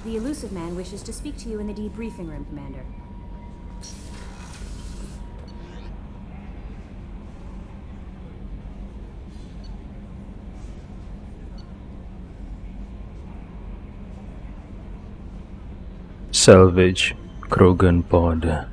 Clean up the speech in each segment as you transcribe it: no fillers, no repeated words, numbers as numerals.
The elusive man wishes to speak to you in the debriefing room, Commander. Salvage Krogan Pod.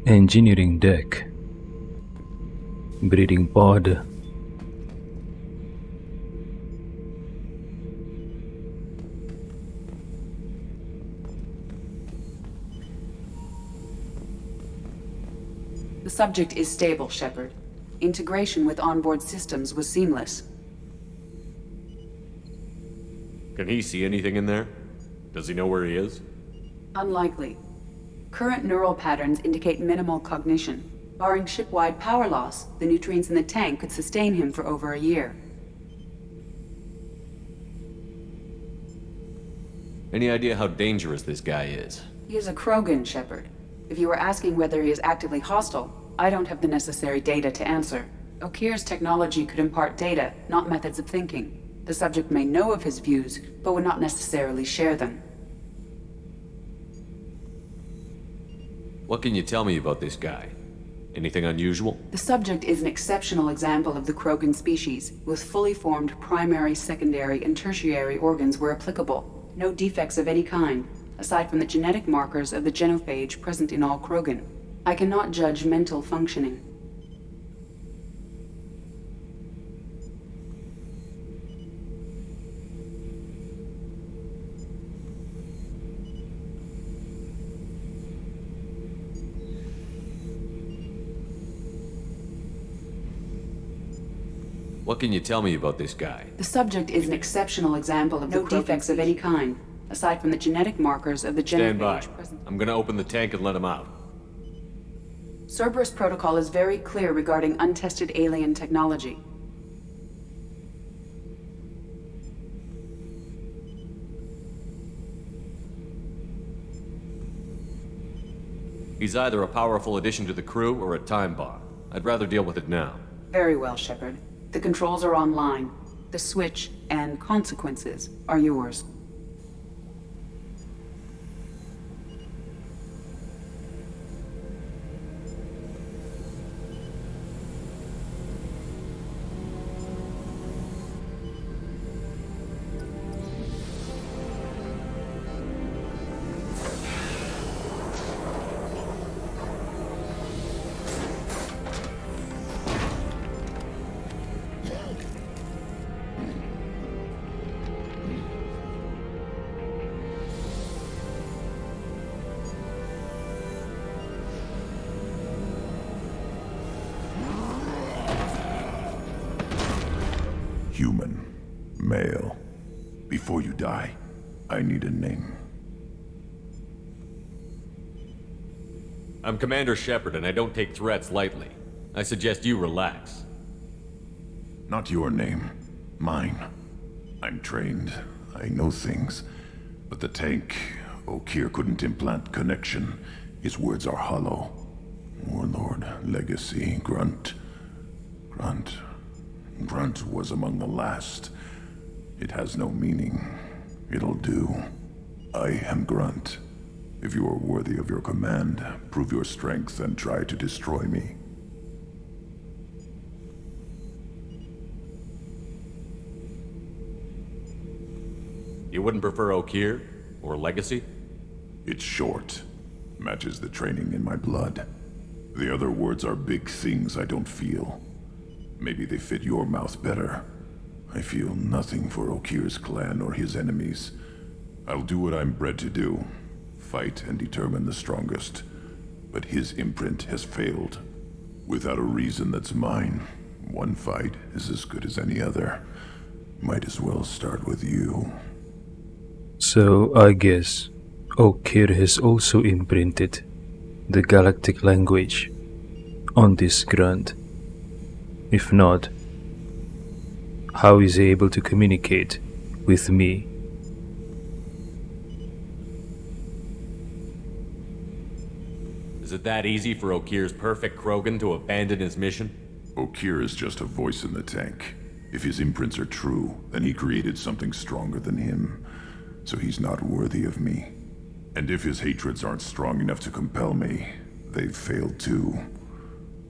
Engineering deck. Breeding pod. The subject is stable, Shepard. Integration with onboard systems was seamless. Can he see anything in there? Does he know where he is? Unlikely. Current neural patterns indicate minimal cognition. Barring ship-wide power loss, the nutrients in the tank could sustain him for over a year. Any idea how dangerous this guy is? He is a Krogan, Shepard. If you were asking whether he is actively hostile, I don't have the necessary data to answer. Okeer's technology could impart data, not methods of thinking. The subject may know of his views, but would not necessarily share them. What can you tell me about this guy? Anything unusual? The subject is an exceptional example of the Krogan species, with fully formed primary, secondary, and tertiary organs where applicable. No defects of any kind, aside from the genetic markers of the genophage present in all Krogan. I cannot judge mental functioning. What can you tell me about this guy? The subject is an exceptional example of no defects of any kind, aside from the genetic markers of the Stand by. genophage present. I'm gonna open the tank and let him out. Cerberus protocol is very clear regarding untested alien technology. He's either a powerful addition to the crew or a time bomb. I'd rather deal with it now. Very well, Shepard. The controls are online. The switch and consequences are yours. Human. Male. Before you die, I need a name. I'm Commander Shepard, and I don't take threats lightly. I suggest you relax. Not your name. Mine. I'm trained. I know things. But the tank, Okeer couldn't implant connection. His words are hollow. Warlord, Legacy, Grunt. Grunt was among the last. It has no meaning. It'll do. I am Grunt. If you are worthy of your command, prove your strength and try to destroy me. You wouldn't prefer Okeer? Or Legacy? It's short. Matches the training in my blood. The other words are big things I don't feel. Maybe they fit your mouth better. I feel nothing for Okeer's clan or his enemies. I'll do what I'm bred to do. Fight and determine the strongest. But his imprint has failed. Without a reason that's mine. One fight is as good as any other. Might as well start with you. So I guess Okeer has also imprinted the galactic language on this grunt. If not, how is he able to communicate with me? Is it that easy for Okir's perfect Krogan to abandon his mission? Okir is just a voice in the tank. If his imprints are true, then he created something stronger than him, so he's not worthy of me. And if his hatreds aren't strong enough to compel me, they've failed too.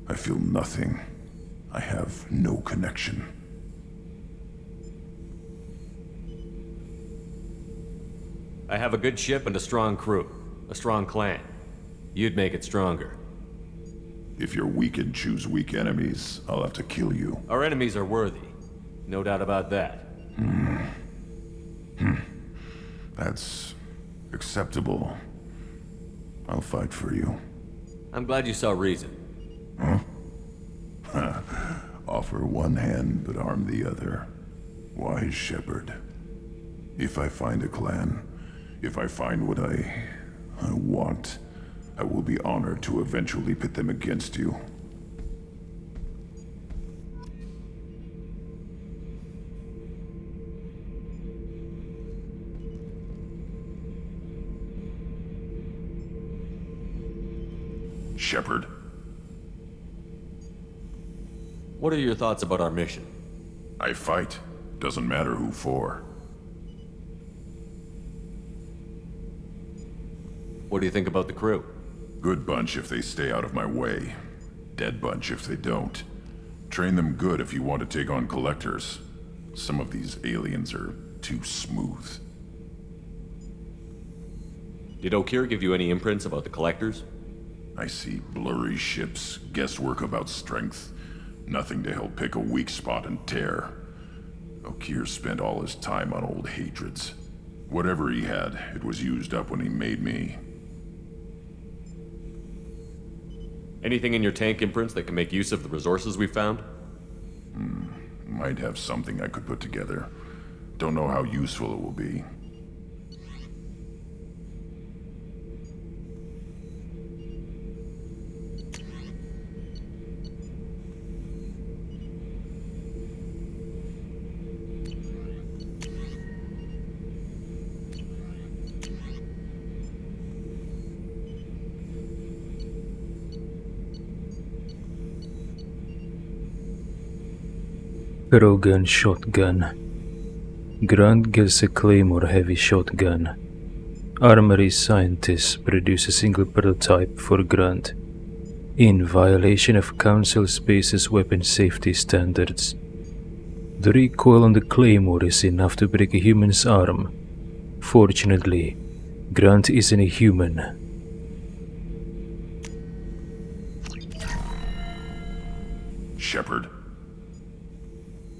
I feel nothing. I have no connection. I have a good ship and a strong crew. A strong clan. You'd make it stronger. If you're weak and choose weak enemies, I'll have to kill you. Our enemies are worthy. No doubt about that. That's acceptable. I'll fight for you. I'm glad you saw reason. Offer one hand, but arm the other. Wise shepherd. If I find a clan, if I find what I want, I will be honored to eventually pit them against you. Shepherd, What are your thoughts about our mission? I fight. Doesn't matter who for. What do you think about the crew? Good bunch if they stay out of my way. Dead bunch if they don't. Train them good if you want to take on collectors. Some of these aliens are too smooth. Did Okir give you any imprints about the collectors? I see blurry ships, guesswork about strength. Nothing to help pick a weak spot and tear. Okir spent all his time on old hatreds. Whatever he had, it was used up when he made me. Anything in your tank imprints that can make use of the resources we found? Might have something I could put together. Don't know how useful it will be. Krogan shotgun. Grant gets a Claymore heavy shotgun. Armory scientists produce a single prototype for Grant, in violation of Council Space's weapon safety standards. The recoil on the Claymore is enough to break a human's arm. Fortunately, Grant isn't a human. Shepherd,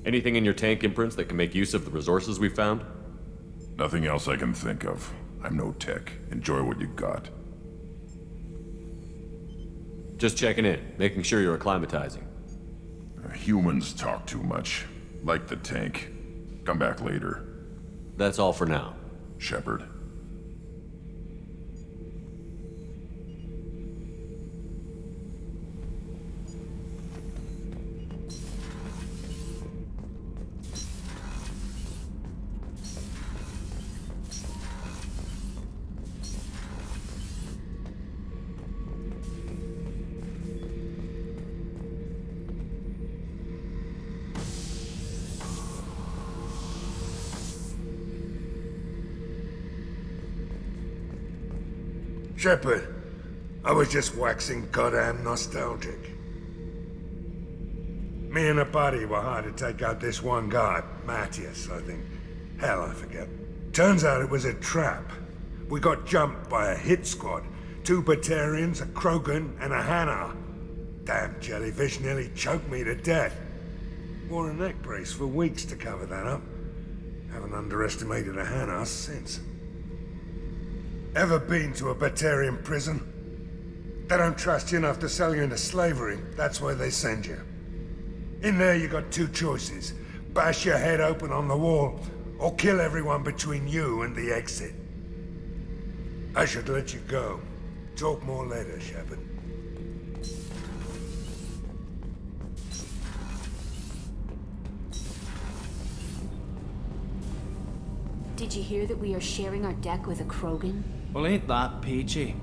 Anything in your tank imprints that can make use of the resources we found? nothing else I can think of. I'm no tech. Enjoy what you got. Just checking in, making sure you're acclimatizing. Humans talk too much. Like the tank. Come back later, That's all for now. Shepherd. Shepard, I was just waxing goddamn nostalgic. Me and a buddy were hired to take out this one guy, Matthias, I think. Hell, I forget. Turns out it was a trap. We got jumped by a hit squad. 2 Batarians, a Krogan, and a Hanar. Damn jellyfish nearly choked me to death. Wore a neck brace for weeks to cover that up. Haven't underestimated a Hanar since. Ever been to a Batarian prison? They don't trust you enough to sell you into slavery. That's where they send you. In there you got 2 choices. Bash your head open on the wall, or kill everyone between you and the exit. I should let you go. Talk more later, Shepard. Did you hear that we are sharing our deck with a Krogan? Well, ain't that peachy?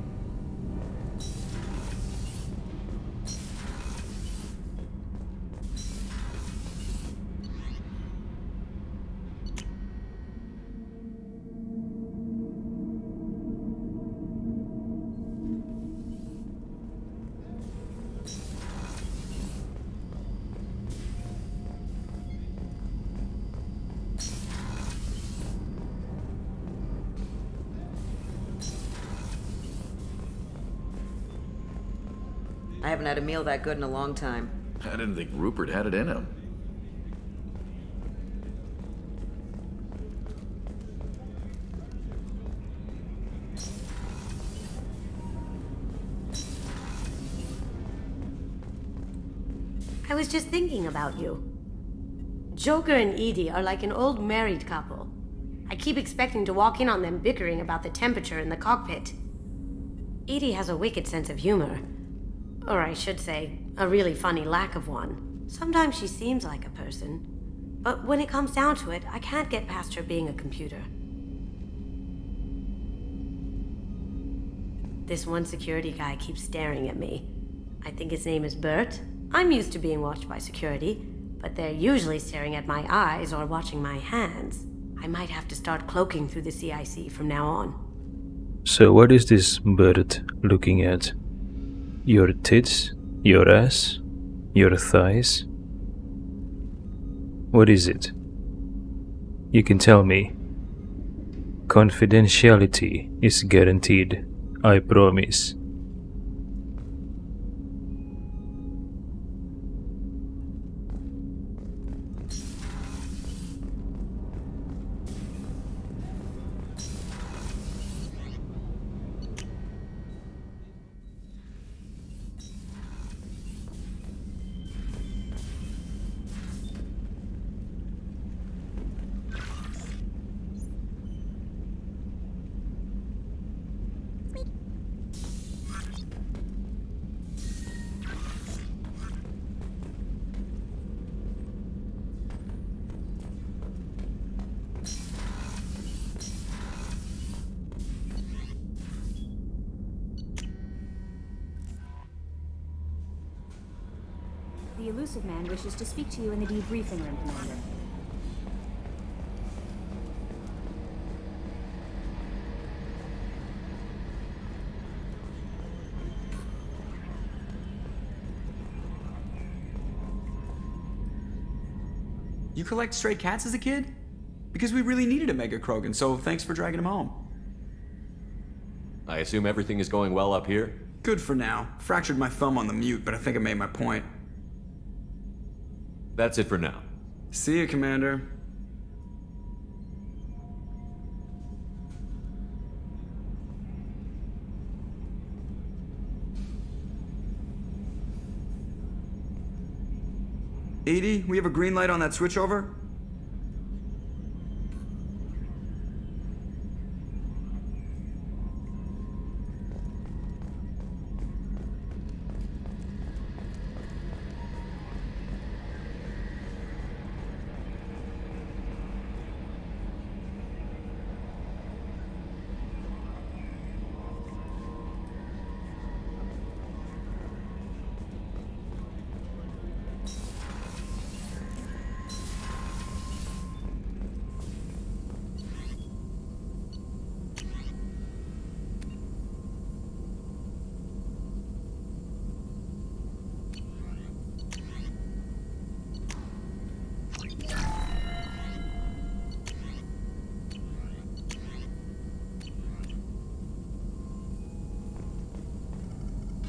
I haven't had a meal that good in a long time. I didn't think Rupert had it in him. I was just thinking about you. Joker and Edie are like an old married couple. I keep expecting to walk in on them bickering about the temperature in the cockpit. Edie has a wicked sense of humor. Or I should say, a really funny lack of one. Sometimes she seems like a person. But when it comes down to it, I can't get past her being a computer. This one security guy keeps staring at me. I think his name is Bert. I'm used to being watched by security, but they're usually staring at my eyes or watching my hands. I might have to start cloaking through the CIC from now on. So what is this bird looking at? Your tits? Your ass? Your thighs? What is it? You can tell me. Confidentiality is guaranteed, I promise. The elusive man wishes to speak to you in the debriefing room, Commander. You collect stray cats as a kid? Because we really needed a Mega Krogan, so thanks for dragging him home. I assume everything is going well up here? Good for now. Fractured my thumb on the mute, but I think I made my point. That's it for now. See you, Commander. Edie, we have a green light on that switchover?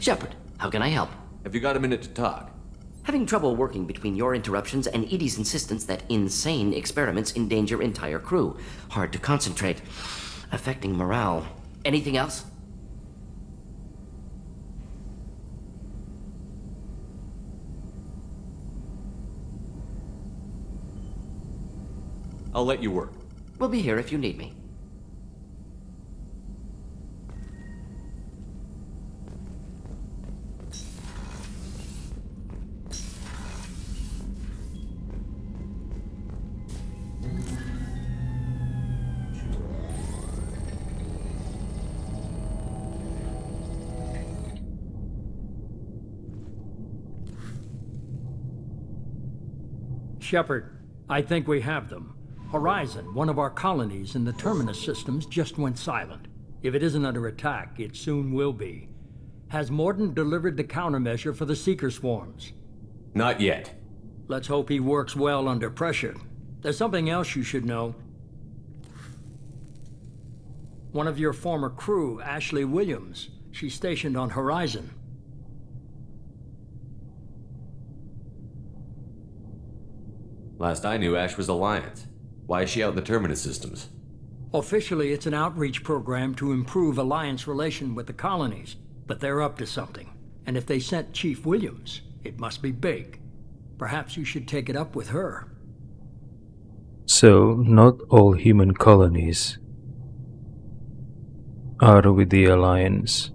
Shepard, how can I help? Have you got a minute to talk? Having trouble working between your interruptions and Edie's insistence that insane experiments endanger entire crew. Hard to concentrate. Affecting morale. Anything else? I'll let you work. We'll be here if you need me. Shepard, I think we have them. Horizon, one of our colonies in the Terminus systems, just went silent. If it isn't under attack, it soon will be. Has Mordin delivered the countermeasure for the Seeker swarms? Not yet. Let's hope he works well under pressure. There's something else you should know. One of your former crew, Ashley Williams, she's stationed on Horizon. Last I knew, Ash was Alliance. Why is she out in the Terminus systems? Officially, it's an outreach program to improve Alliance relation with the colonies, but they're up to something. And if they sent Chief Williams, it must be big. Perhaps you should take it up with her. So, not all human colonies are with the Alliance.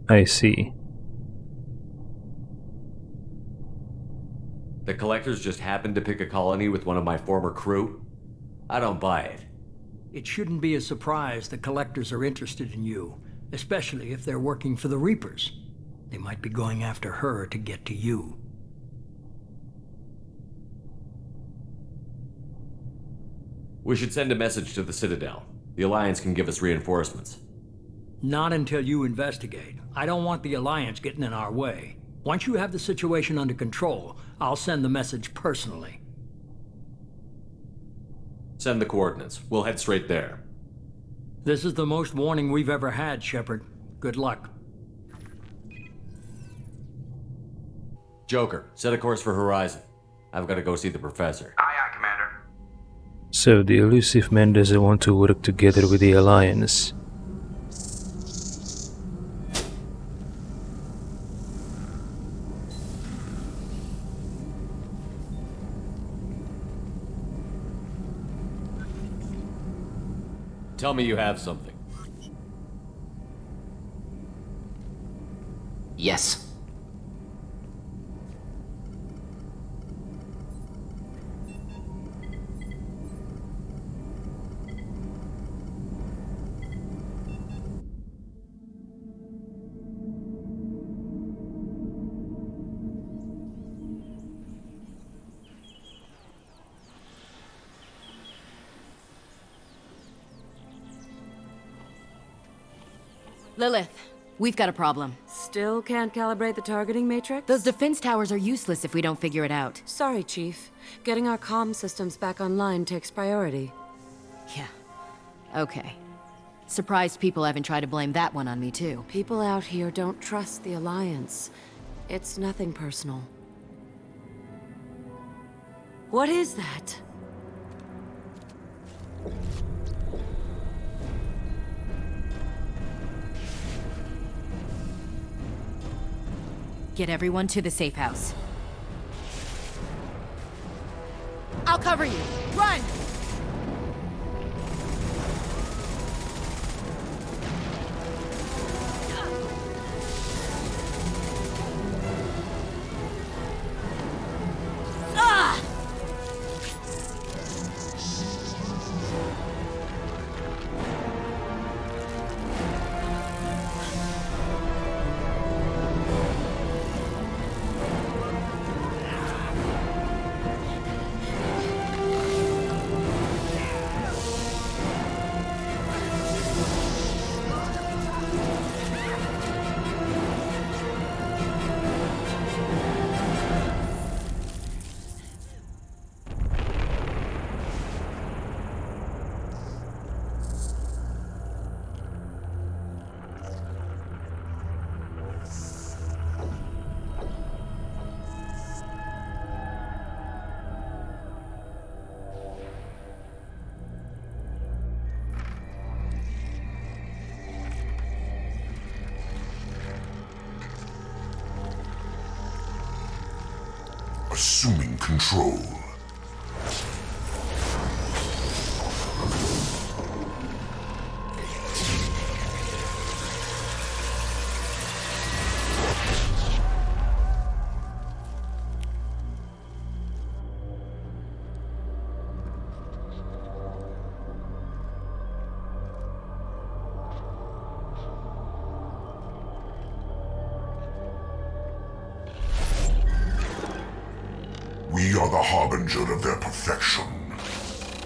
I see. The Collectors just happened to pick a colony with one of my former crew? I don't buy it. It shouldn't be a surprise the Collectors are interested in you, especially if they're working for the Reapers. They might be going after her to get to you. We should send a message to the Citadel. The Alliance can give us reinforcements. Not until you investigate. I don't want the Alliance getting in our way. Once you have the situation under control, I'll send the message personally. Send the coordinates. We'll head straight there. This is the most warning we've ever had, Shepard. Good luck. Joker, set a course for Horizon. I've got to go see the Professor. Aye, aye, Commander. So the elusive man doesn't want to work together with the Alliance. Tell me you have something. Yes. Lilith, we've got a problem. Still can't calibrate the targeting matrix? Those defense towers are useless if we don't figure it out. Sorry, Chief. Getting our comm systems back online takes priority. Yeah. Okay. Surprised people haven't tried to blame that one on me, too. People out here don't trust the Alliance. It's nothing personal. What is that? Get everyone to the safe house. I'll cover you. Run! Ah! Assuming control. We are the harbinger of their perfection.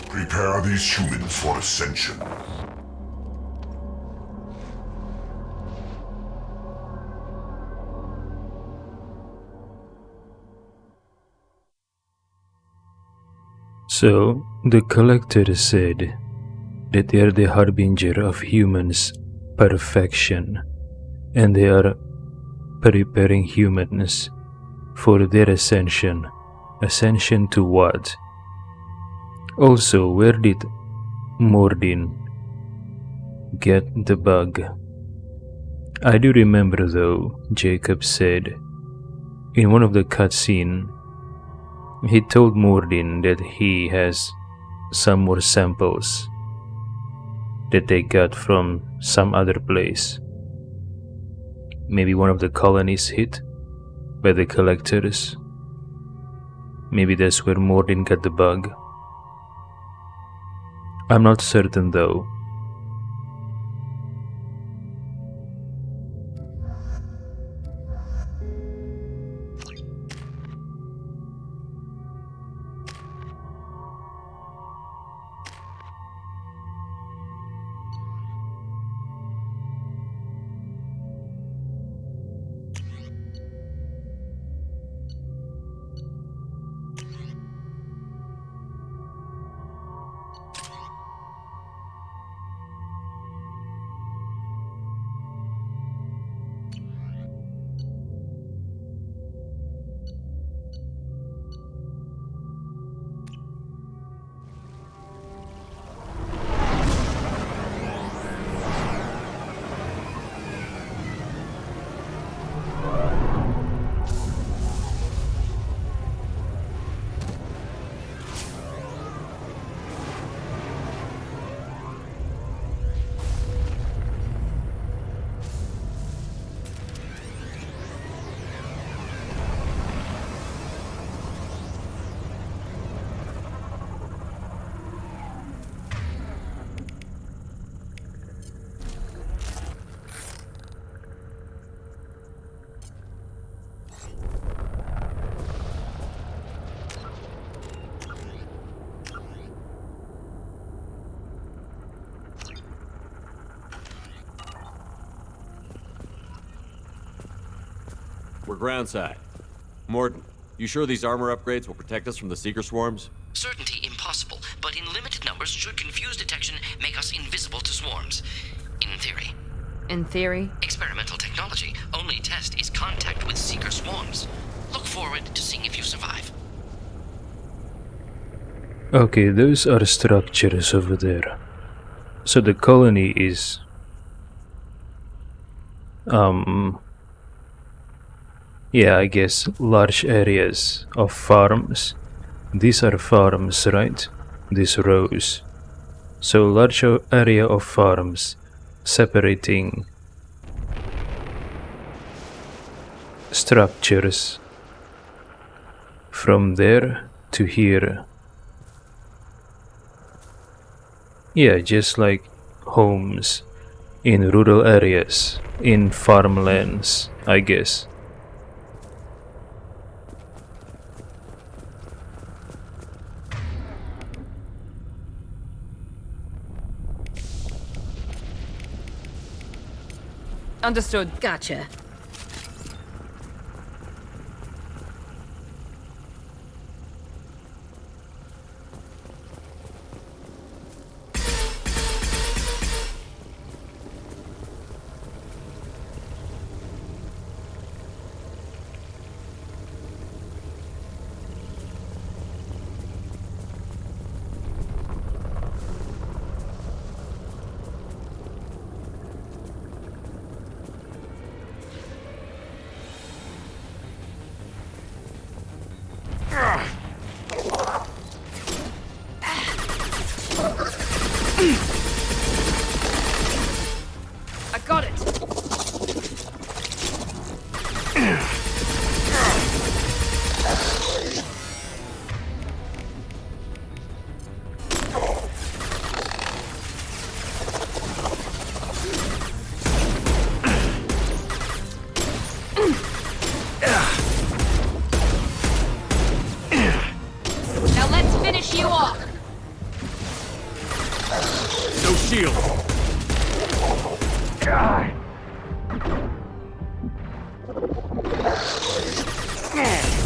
Prepare these humans for ascension. So, the Collector said that they are the harbinger of humans' perfection, and they are preparing humans for their ascension. Ascension to what? Also, where did Mordin get the bug? I do remember though, Jacob said, in one of the cutscenes, he told Mordin that he has some more samples that they got from some other place. Maybe one of the colonies hit by the collectors. Maybe that's where Mordin got the bug. I'm not certain though. We're groundside. Morden, you sure these armor upgrades will protect us from the Seeker swarms? Certainty impossible, but in limited numbers should confuse detection make us invisible to swarms. In theory. In theory? Experimental technology. Only test is contact with Seeker swarms. Look forward to seeing if you survive. Okay, those are structures over there. So the colony is... yeah, I guess large areas of farms. These are farms, right? These rows. So large area of farms separating structures from there to here. Yeah, just like homes in rural areas, in farmlands, I guess. Understood. Gotcha.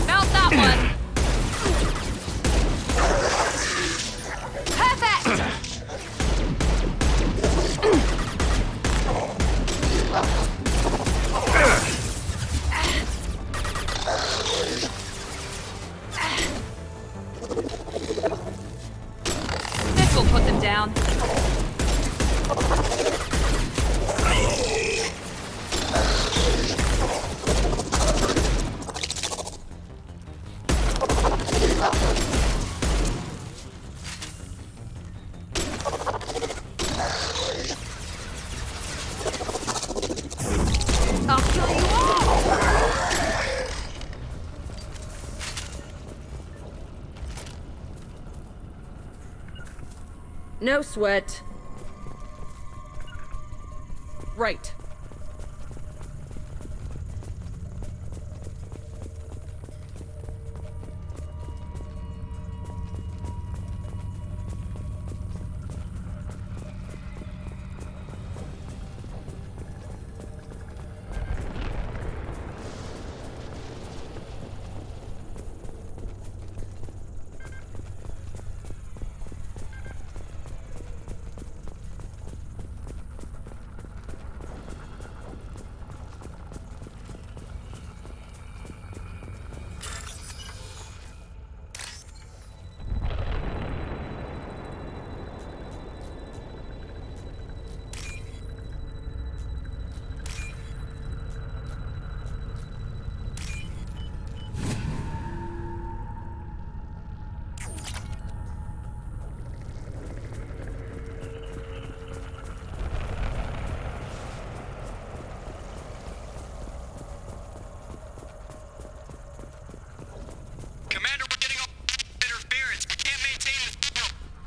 Mount that one! Perfect! This will put them down. I'll kill you all! No sweat. Right.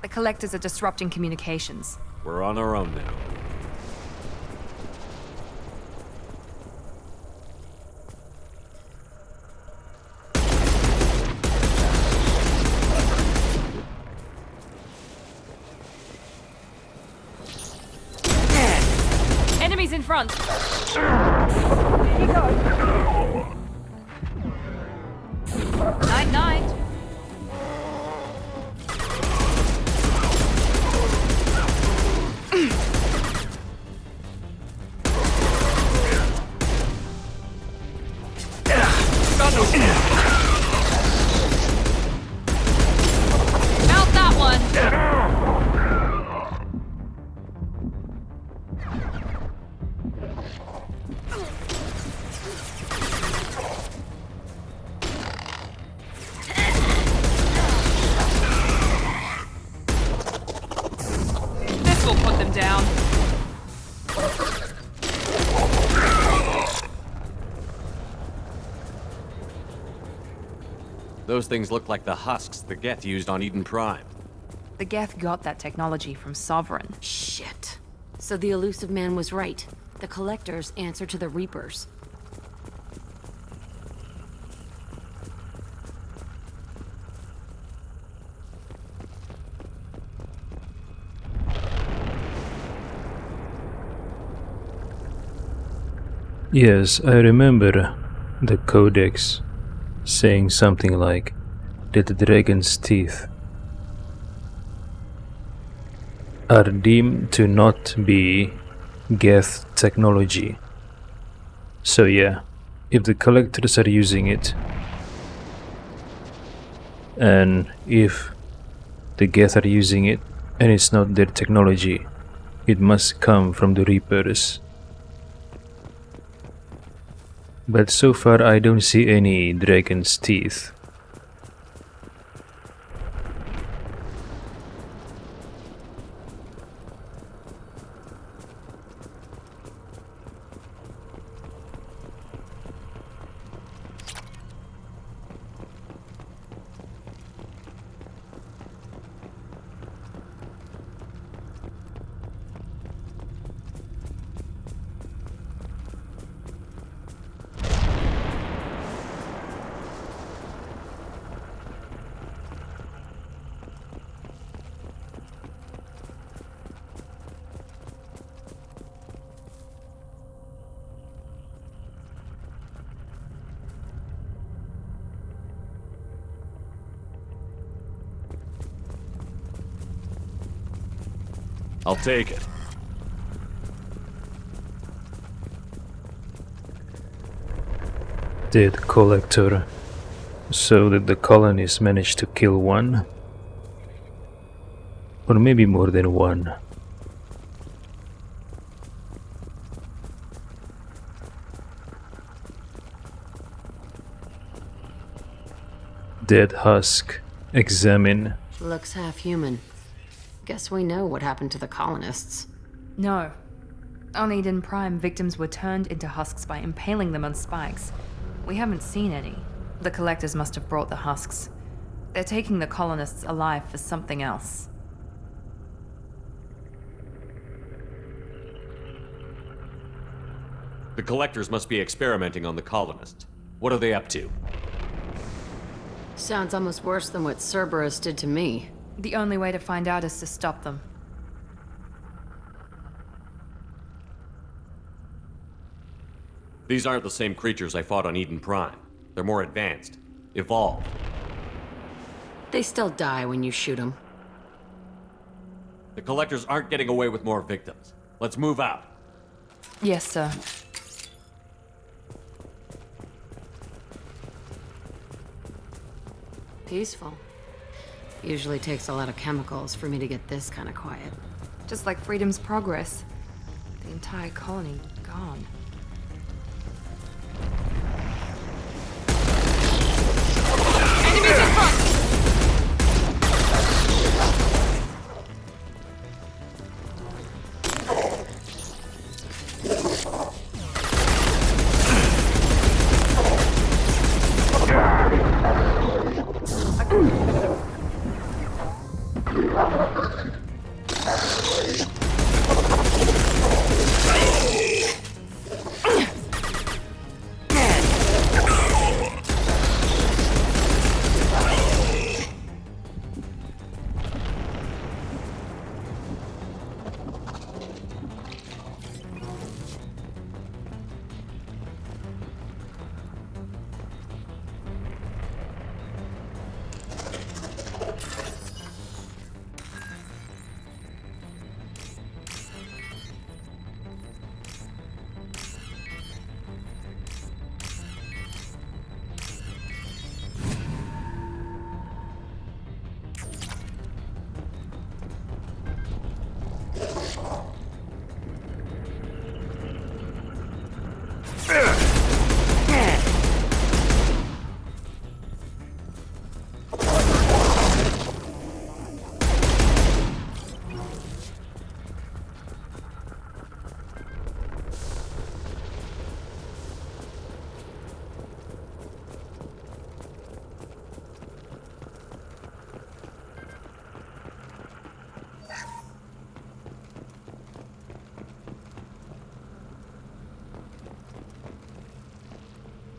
The collectors are disrupting communications. We're on our own now. Enemies in front! Night-night! Mount that one! This will put them down. Those things look like the husks the Geth used on Eden Prime. The Geth got that technology from Sovereign. Shit. So the elusive man was right. The Collectors answer to the Reapers. Yes, I remember the Codex saying something like that the dragon's teeth are deemed to not be Geth technology. So yeah, if the collectors are using it, and if the Geth are using it and it's not their technology, it must come from the Reapers. But so far I don't see any dragon's teeth. I'll take it. Dead collector. So did the colonists manage to kill one? Or maybe more than one. Dead husk. Examine. Looks half human. Guess we know what happened to the colonists. No. On Eden Prime, victims were turned into husks by impaling them on spikes. We haven't seen any. The collectors must have brought the husks. They're taking the colonists alive for something else. The collectors must be experimenting on the colonists. What are they up to? Sounds almost worse than what Cerberus did to me. The only way to find out is to stop them. These aren't the same creatures I fought on Eden Prime. They're more advanced. Evolved. They still die when you shoot them. The collectors aren't getting away with more victims. Let's move out. Yes, sir. Peaceful. Usually takes a lot of chemicals for me to get this kind of quiet. Just like Freedom's Progress. The entire colony gone. Enemies in front!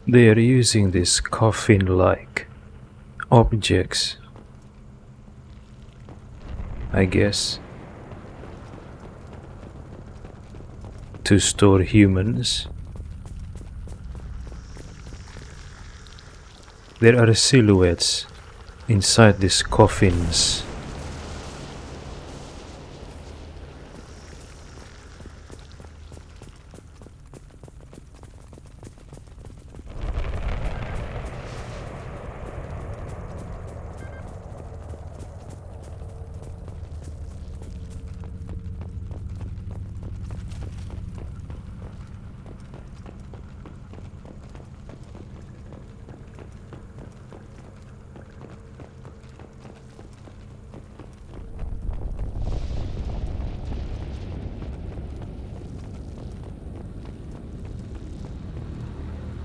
They are using these coffin-like objects, I guess, to store humans. There are silhouettes inside these coffins.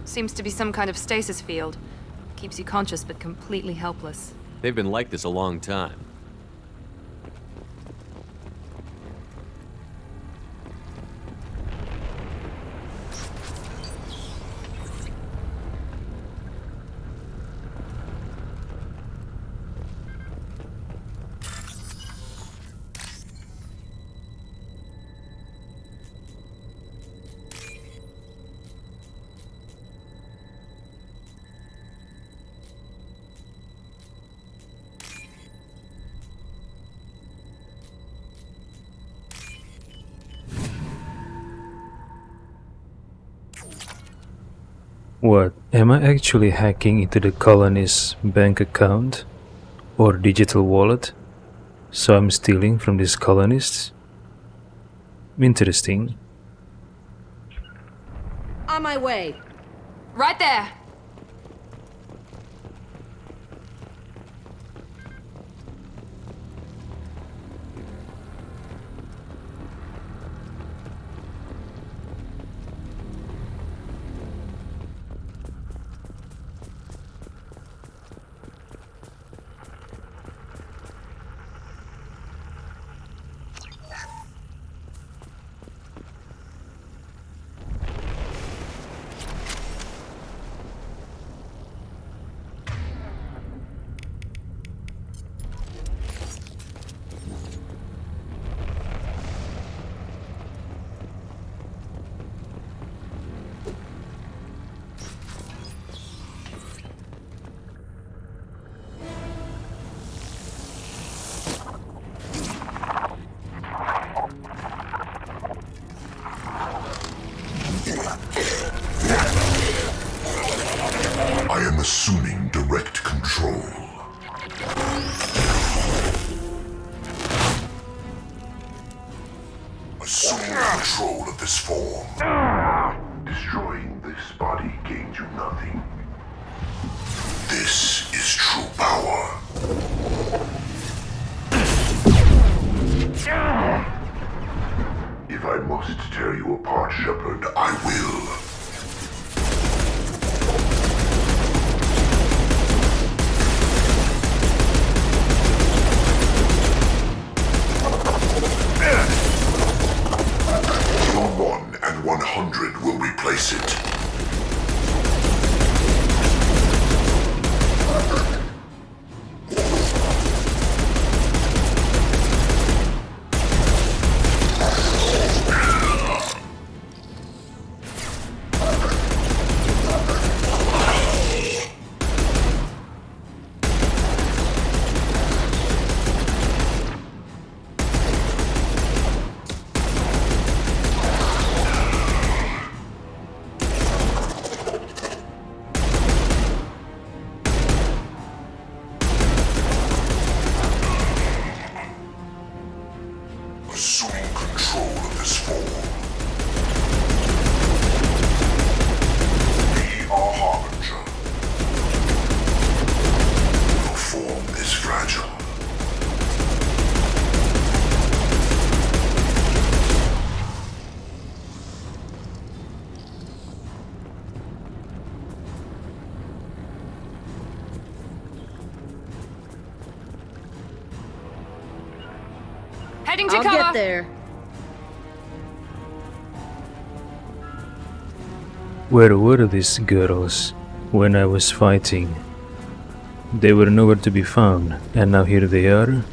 Seems to be some kind of stasis field. Keeps you conscious but completely helpless. They've been like this a long time. What, am I actually hacking into the colony's bank account? Or digital wallet? So I'm stealing from these colonists? Interesting. On my way. Right there! I am assuming direct control. Assuming control of this form. Destroying this body gains you nothing. This is true power. If I must tear you apart, Shepard, I will. Kill 1 and 100 will replace it. Assuming control of this form. Be our harbinger. Your form is fragile. Heading to I'll cover! get there. Where were these girls when I was fighting? They were nowhere to be found, and now here they are?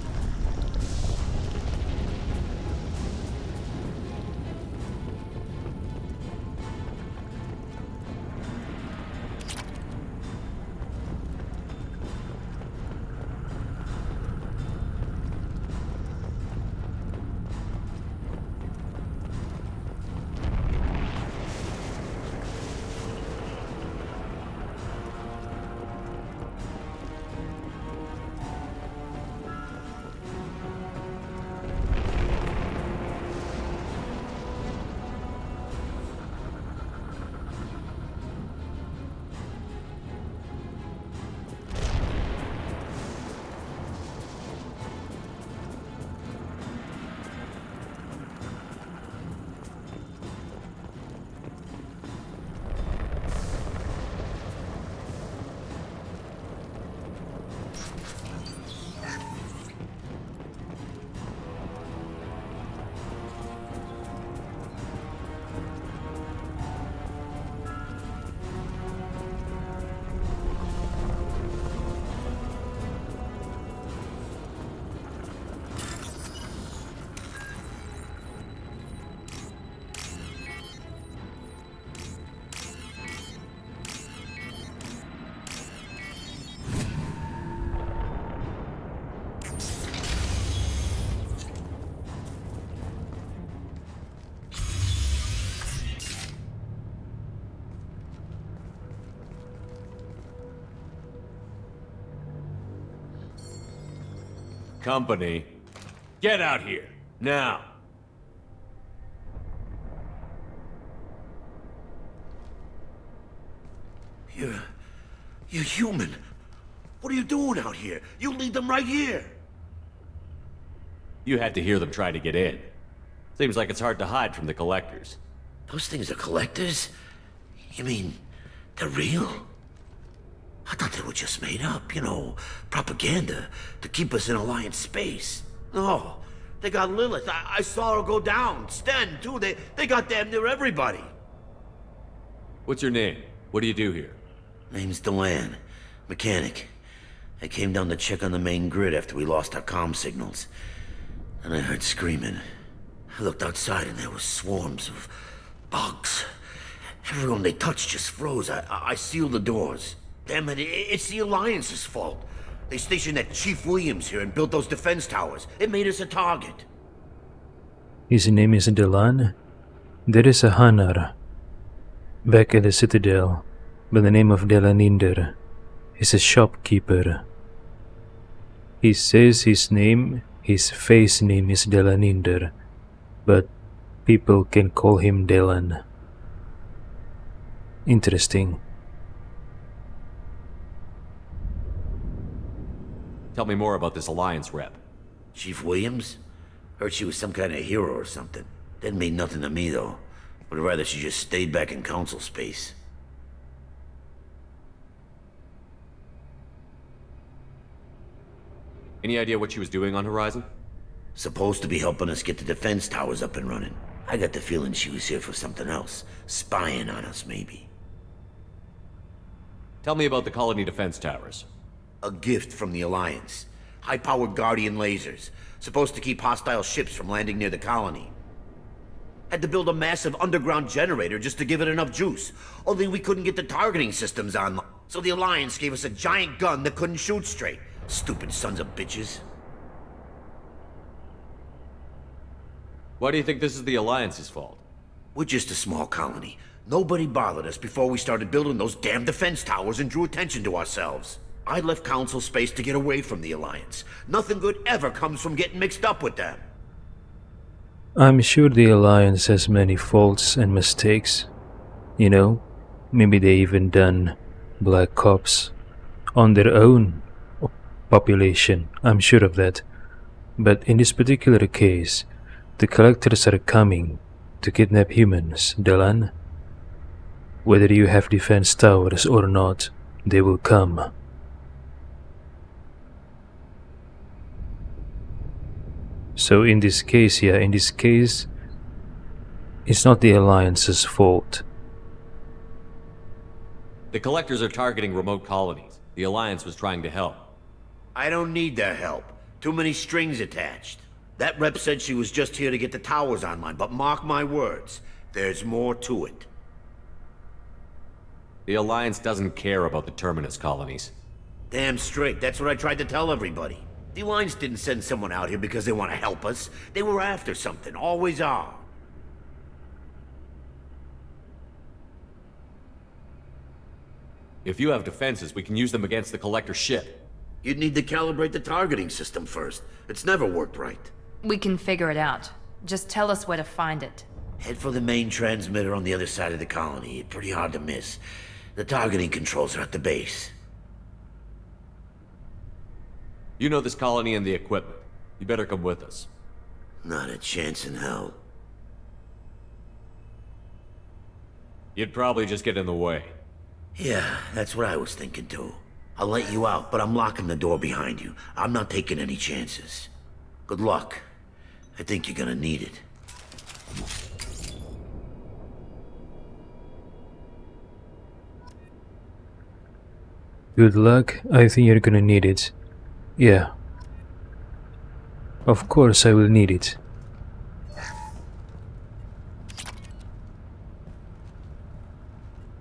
Company. Get out here, now! You're human. What are you doing out here? You lead them right here. You had to hear them try to get in. Seems like it's hard to hide from the collectors. Those things are collectors? You mean, they're real? I thought they were just made up, you know, propaganda to keep us in Alliance space. No, they got Lilith. I saw her go down. Sten, too. They got damn near everybody. What's your name? What do you do here? Name's Delan. Mechanic. I came down to check on the main grid after we lost our comm signals. And I heard screaming. I looked outside and there was swarms of bugs. Everyone they touched just froze. I sealed the doors. Damn it, it's the Alliance's fault. They stationed that Chief Williams here and built those defense towers. It made us a target. His name is Delan. There is a Hanar back at the Citadel by the name of Delaninder. He's a shopkeeper. He says his face name is Delaninder, but people can call him Delan. Interesting. Tell me more about this Alliance rep. Chief Williams? Heard she was some kind of hero or something. Didn't mean nothing to me, though. Would rather she just stayed back in Council space. Any idea what she was doing on Horizon? Supposed to be helping us get the defense towers up and running. I got the feeling she was here for something else. Spying on us, maybe. Tell me about the colony defense towers. A gift from the Alliance. High-powered Guardian lasers. Supposed to keep hostile ships from landing near the colony. Had to build a massive underground generator just to give it enough juice. Only we couldn't get the targeting systems on. So the Alliance gave us a giant gun that couldn't shoot straight. Stupid sons of bitches. Why do you think this is the Alliance's fault? We're just a small colony. Nobody bothered us before we started building those damn defense towers and drew attention to ourselves. I left Council space to get away from the Alliance. Nothing good ever comes from getting mixed up with them. I'm sure the Alliance has many faults and mistakes. You know, maybe they even done black ops on their own population. I'm sure of that. But in this particular case, the collectors are coming to kidnap humans, Delan. Whether you have defense towers or not, they will come. So in this case, it's not the Alliance's fault. The collectors are targeting remote colonies. The Alliance was trying to help. I don't need their help. Too many strings attached. That rep said she was just here to get the towers online, but mark my words, there's more to it. The Alliance doesn't care about the Terminus colonies. Damn straight, that's what I tried to tell everybody. The Alliance didn't send someone out here because they want to help us. They were after something, always are. If you have defenses, we can use them against the Collector ship. You'd need to calibrate the targeting system first. It's never worked right. We can figure it out. Just tell us where to find it. Head for the main transmitter on the other side of the colony. Pretty hard to miss. The targeting controls are at the base. You know this colony and the equipment. You better come with us. Not a chance in hell. You'd probably just get in the way. Yeah, that's what I was thinking too. I'll let you out, but I'm locking the door behind you. I'm not taking any chances. Good luck. I think you're gonna need it. Good luck. I think you're gonna need it. Yeah. Of course I will need it.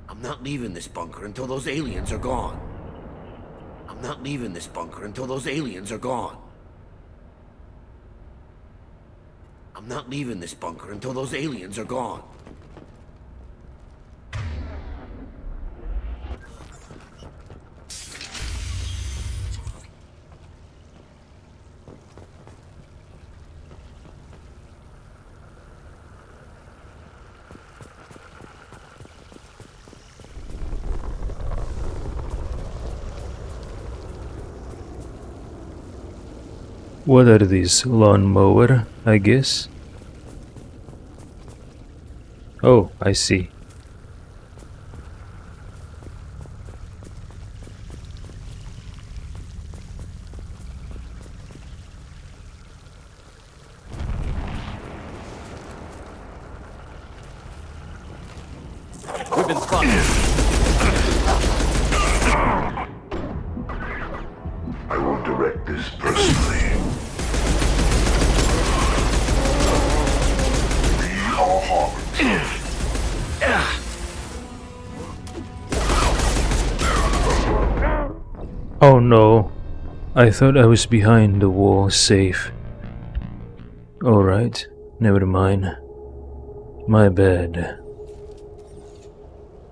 I'm not leaving this bunker until those aliens are gone. I'm not leaving this bunker until those aliens are gone. I'm not leaving this bunker until those aliens are gone. What are these? Lawnmower, I guess? Oh, I see. We've been spotted. I will direct this personally. We are harmons. Oh no. I thought I was behind the wall safe. Alright, never mind. My bad.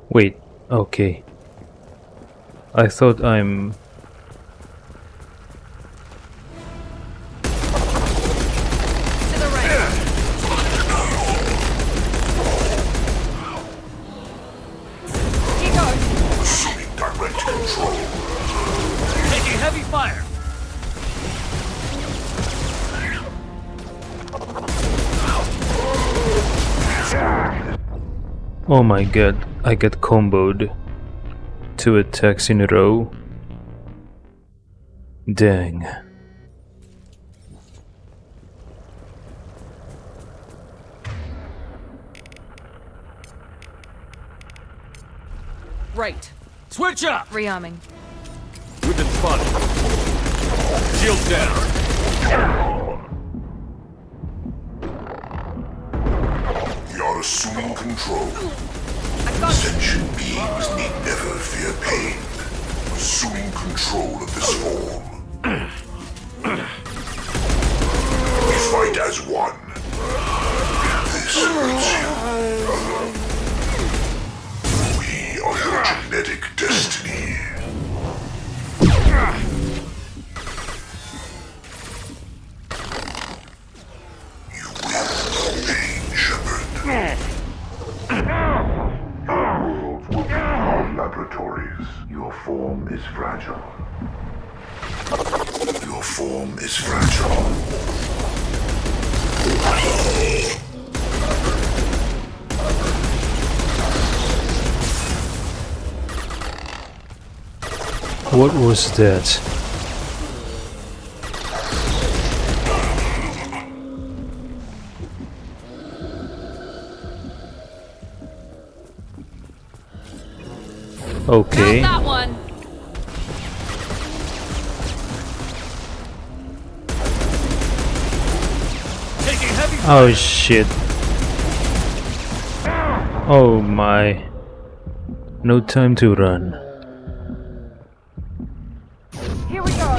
Wait, okay. I thought I'm... Assuming direct control. Taking heavy fire. Oh my god, I got comboed. 2 attacks in a row. Dang. Right. Switch up! Rearming. We've been spotted. Shield down. We are assuming control. Sentient beings need never fear pain. Assuming control of this form. We fight as one. This hurts you. We are your genetic destiny. You will pain, Shepard. Your worlds will be our laboratories. Your form is fragile. Your form is fragile. What was that? Okay. That one. Taking heavy Oh shit. Oh my. No time to run. Here we go.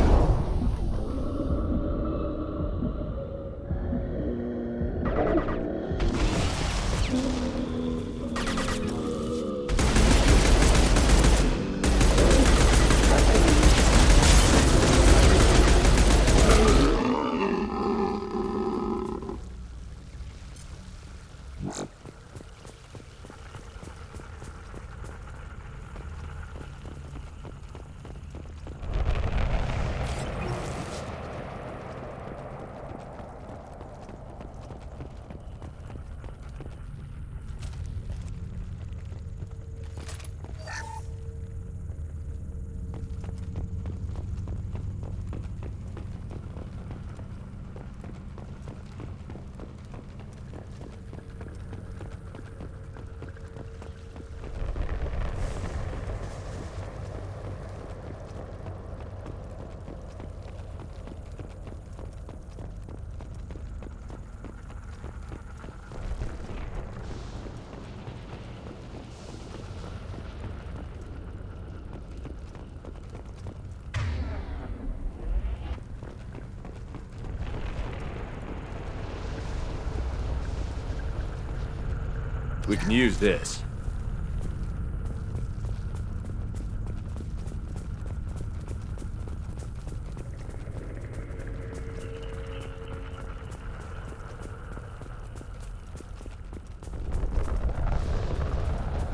We can use this.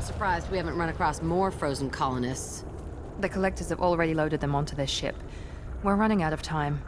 Surprised we haven't run across more frozen colonists. The collectors have already loaded them onto their ship. We're running out of time.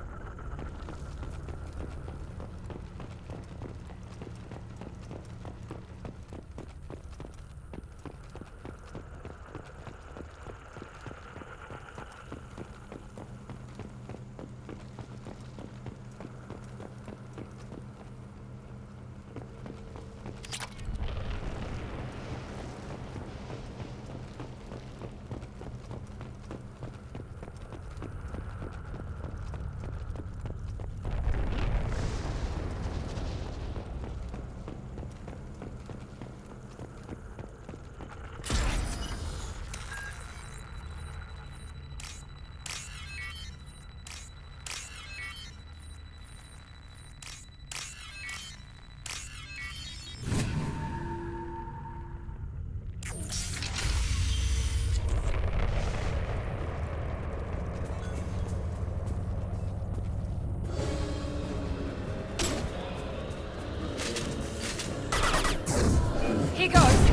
Here goes.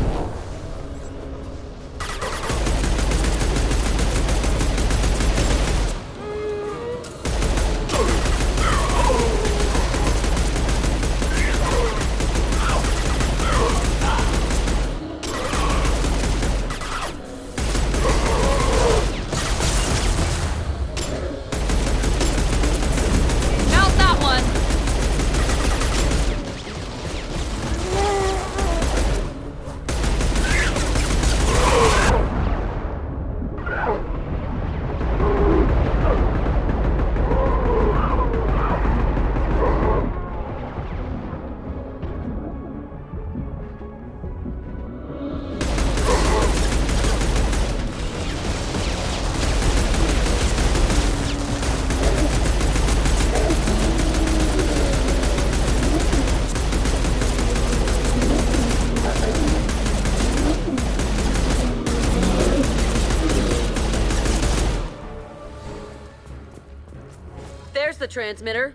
There's the transmitter.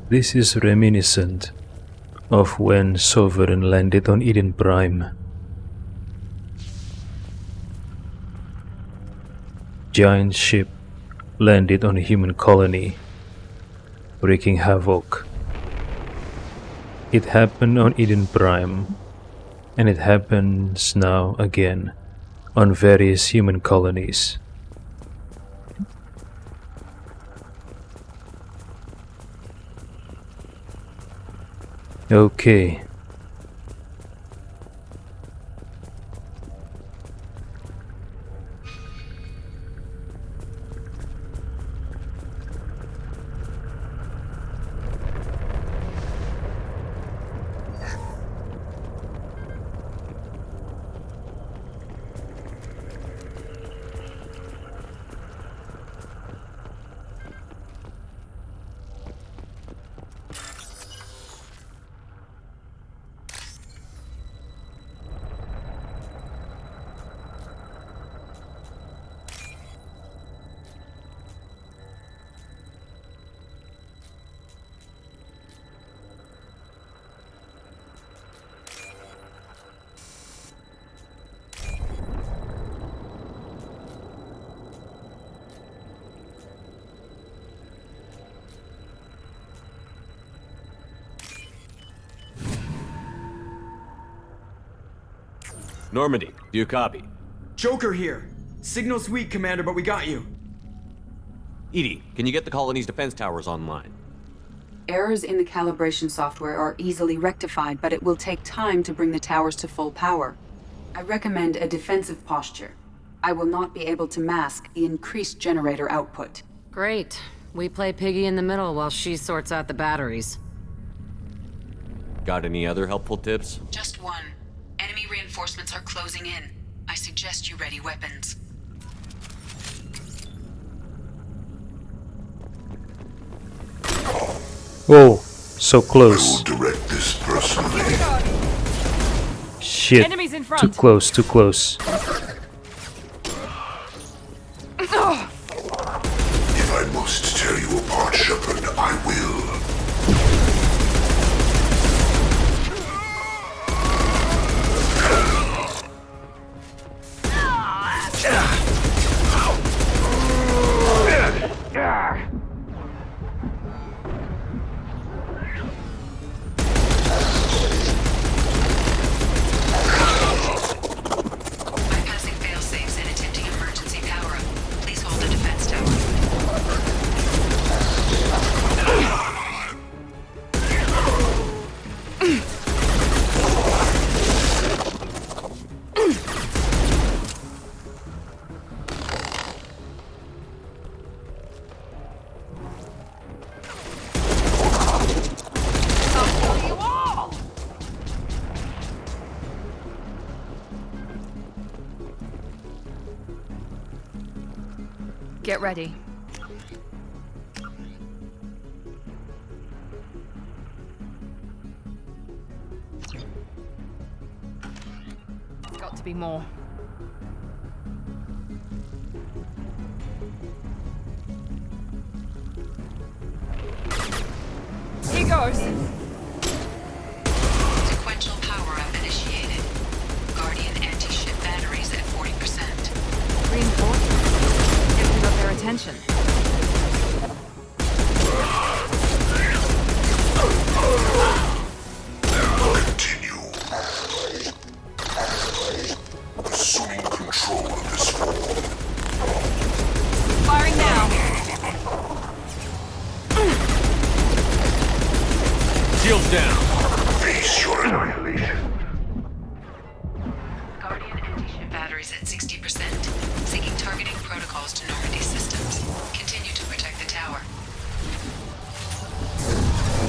This is reminiscent of when Sovereign landed on Eden Prime. Giant ship landed on a human colony, wreaking havoc. It happened on Eden Prime, and it happens now again on various human colonies. Okay. Normandy, do you copy? Joker here. Signal's weak, Commander, but we got you. EDI, can you get the colony's defense towers online? Errors in the calibration software are easily rectified, but it will take time to bring the towers to full power. I recommend a defensive posture. I will not be able to mask the increased generator output. Great. We play piggy in the middle while she sorts out the batteries. Got any other helpful tips? Just one. Enemy reinforcements are closing in. I suggest you ready weapons. Whoa, so close. I will direct this personally. Shit. Enemies in front. Too close, too close. If I must tear you apart, Shepard, I will. Get ready. There's got to be more. Here goes! Sequential power-up initiated. Guardian anti-ship batteries at 40%. Reinforcements. Guess we got their attention. Continue. Assuming control of this form. Firing now! Shields down! Face your annihilation. Guardian anti-ship batteries at 60%. Seeking targeting protocols to Normandy systems. Continue to protect the tower.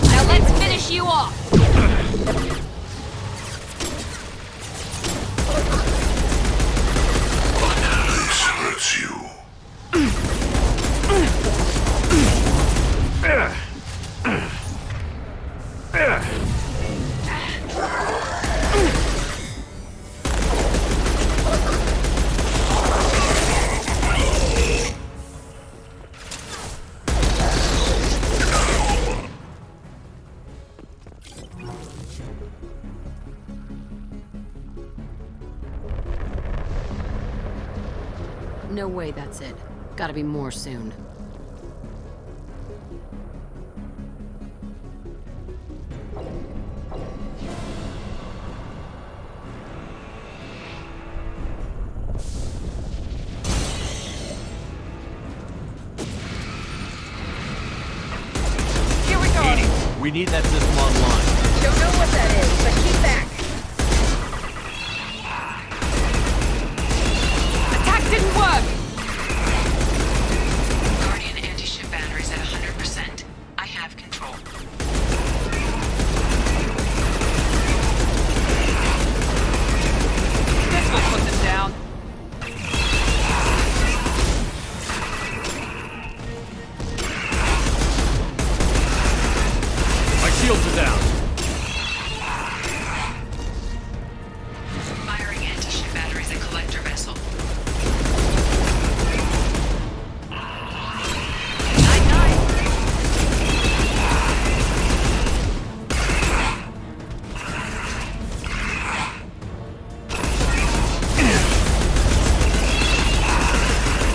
Now let's finish you off! This hurts you. No way that's it. Gotta be more soon. Here we go! We need that system online. Don't know what that is, but keep back! Attack didn't work! Guardian anti-ship batteries at 100%. I have control. This will put them down. My shields are down. Firing anti-ship batteries at collector vessel.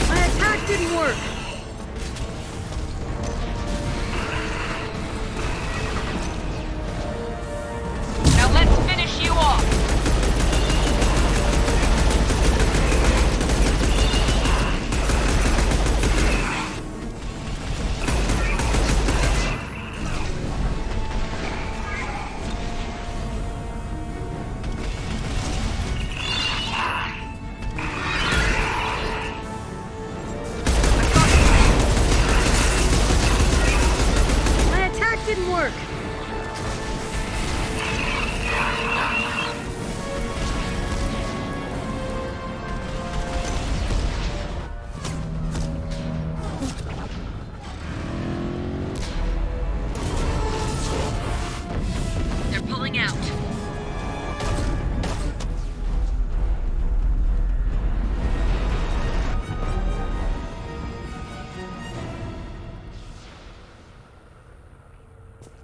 My attack didn't work. Now let's finish you off! My attack didn't work. They're pulling out.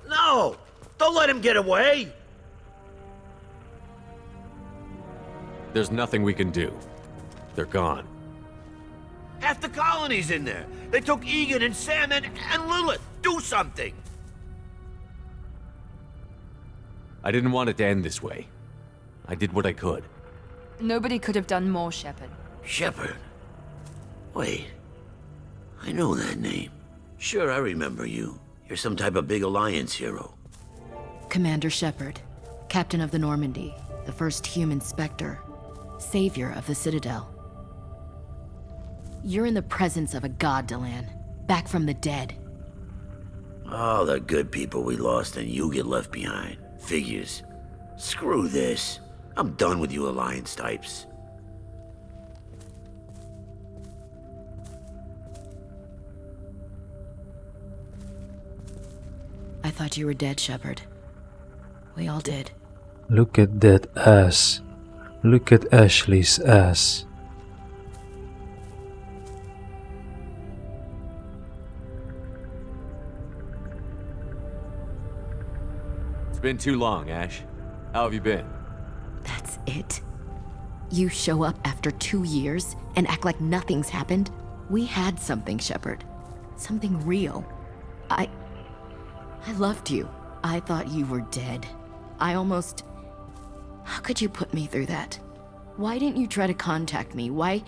No! Don't let him get away! There's nothing we can do. They're gone. Half the colony's in there. They took Egan and Sam and Lilith. Do something! I didn't want it to end this way. I did what I could. Nobody could have done more, Shepard. Shepard? Wait. I know that name. Sure, I remember you. You're some type of big Alliance hero. Commander Shepard, Captain of the Normandy, the first human Spectre, savior of the Citadel. You're in the presence of a god, Delan, back from the dead. All the good people we lost and you get left behind. Figures. Screw this. I'm done with you Alliance types. thought you were dead, Shepard. We all did. Look at that ass. Look at Ashley's ass. It's been too long, Ash. How have you been? That's it? You show up after 2 years and act like nothing's happened? We had something, Shepard. Something real. I loved you. I thought you were dead. How could you put me through that? Why didn't you try to contact me? Why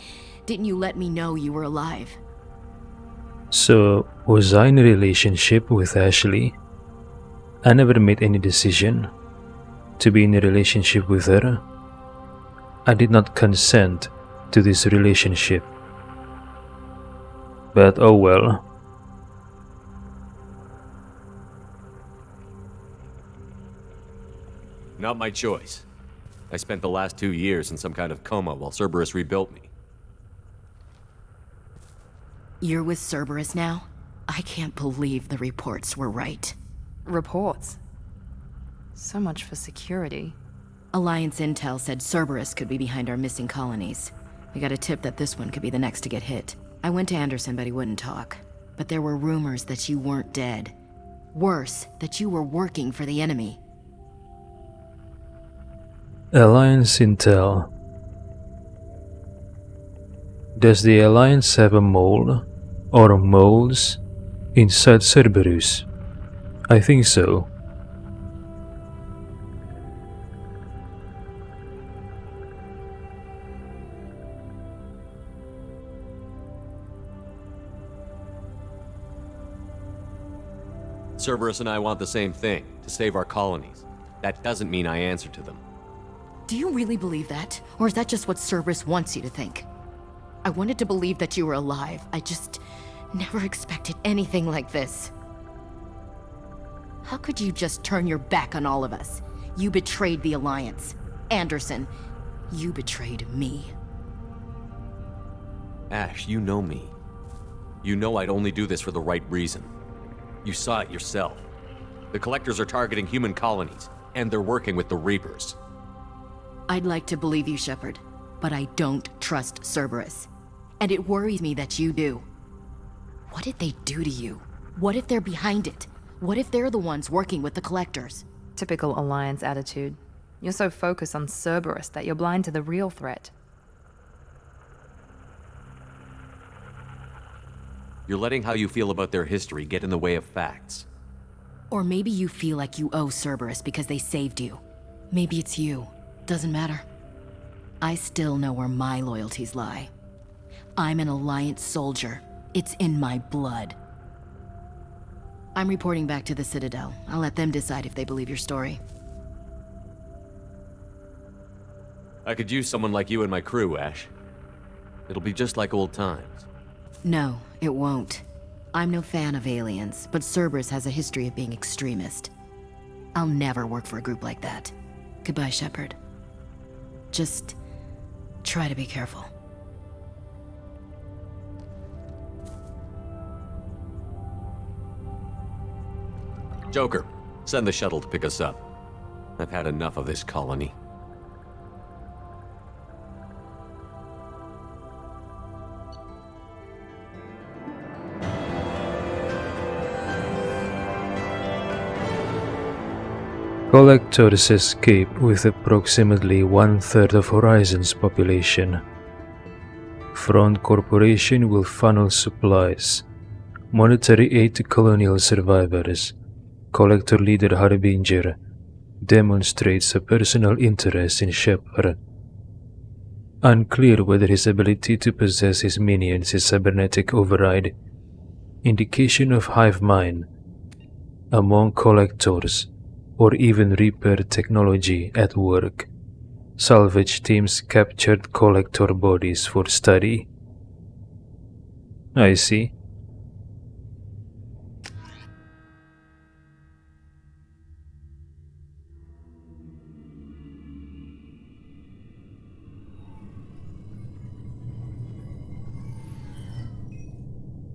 didn't you let me know you were alive? So, was I in a relationship with Ashley? I never made any decision to be in a relationship with her. I did not consent to this relationship. But oh well. Not my choice. I spent the last 2 years in some kind of coma while Cerberus rebuilt me. You're with Cerberus now? I can't believe the reports were right. Reports? So much for security. Alliance intel said Cerberus could be behind our missing colonies. We got a tip that this one could be the next to get hit. I went to Anderson, but he wouldn't talk. But there were rumors that you weren't dead. Worse, that you were working for the enemy. Alliance Intel. Does the Alliance have a mole or moles inside Cerberus? I think so. Cerberus and I want the same thing, to save our colonies. That doesn't mean I answer to them. Do you really believe that? Or is that just what Cerberus wants you to think? I wanted to believe that you were alive. I just never expected anything like this. How could you just turn your back on all of us? You betrayed the Alliance. Anderson, you betrayed me. Ash, you know me. You know I'd only do this for the right reason. You saw it yourself. The Collectors are targeting human colonies, and they're working with the Reapers. I'd like to believe you, Shepard, but I don't trust Cerberus. And it worries me that you do. What did they do to you? What if they're behind it? What if they're the ones working with the Collectors? Typical Alliance attitude. You're so focused on Cerberus that you're blind to the real threat. You're letting how you feel about their history get in the way of facts. Or maybe you feel like you owe Cerberus because they saved you. Maybe it's you. Doesn't matter. I still know where my loyalties lie. I'm an Alliance soldier. It's in my blood. I'm reporting back to the Citadel. I'll let them decide if they believe your story. I could use someone like you in my crew, Ash. It'll be just like old times. No, it won't. I'm no fan of aliens, but Cerberus has a history of being extremist. I'll never work for a group like that. Goodbye, Shepard. Just try to be careful. Joker, send the shuttle to pick us up. I've had enough of this colony. Collectors escape with approximately 1/3 of Horizon's population. Front Corporation will funnel supplies, monetary aid to colonial survivors. Collector leader Harbinger demonstrates a personal interest in Shepard. Unclear whether his ability to possess his minions is cybernetic override. Indication of hive mind among collectors, or even Reaper technology at work. Salvage teams captured collector bodies for study. I see.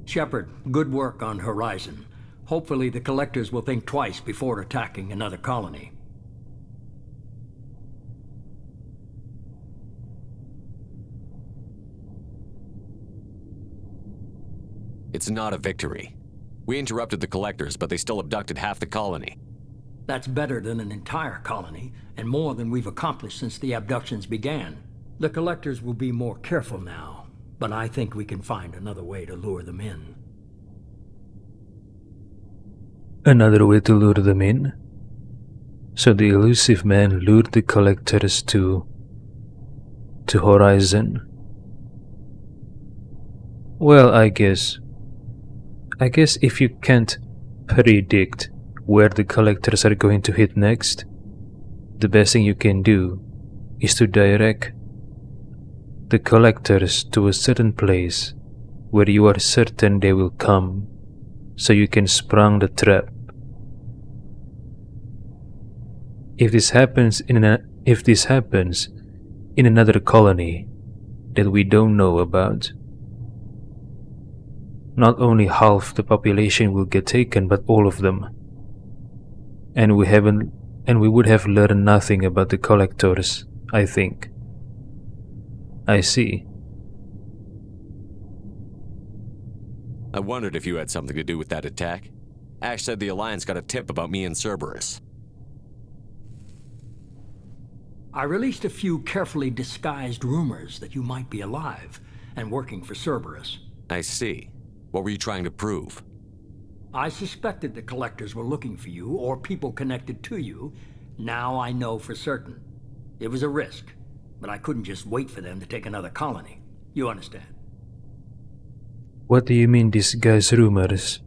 Shepard, good work on Horizon. Hopefully the collectors will think twice before attacking another colony. It's not a victory. We interrupted the collectors, but they still abducted half the colony. That's better than an entire colony, and more than we've accomplished since the abductions began. The collectors will be more careful now, but I think we can find another way to lure them in. Another way to lure them in? So the elusive man lured the collectors to Horizon. Well, I guess if you can't predict where the collectors are going to hit next, the best thing you can do is to direct the collectors to a certain place where you are certain they will come, so you can sprung the trap. If this happens in another colony that we don't know about, not only half the population will get taken, but all of them. And we would have learned nothing about the collectors, I think. I see. I wondered if you had something to do with that attack. Ash said the Alliance got a tip about me and Cerberus. I released a few carefully disguised rumors that you might be alive and working for Cerberus. I see. What were you trying to prove? I suspected the collectors were looking for you, or people connected to you. Now I know for certain. It was a risk, but I couldn't just wait for them to take another colony. You understand? What do you mean disguised rumors?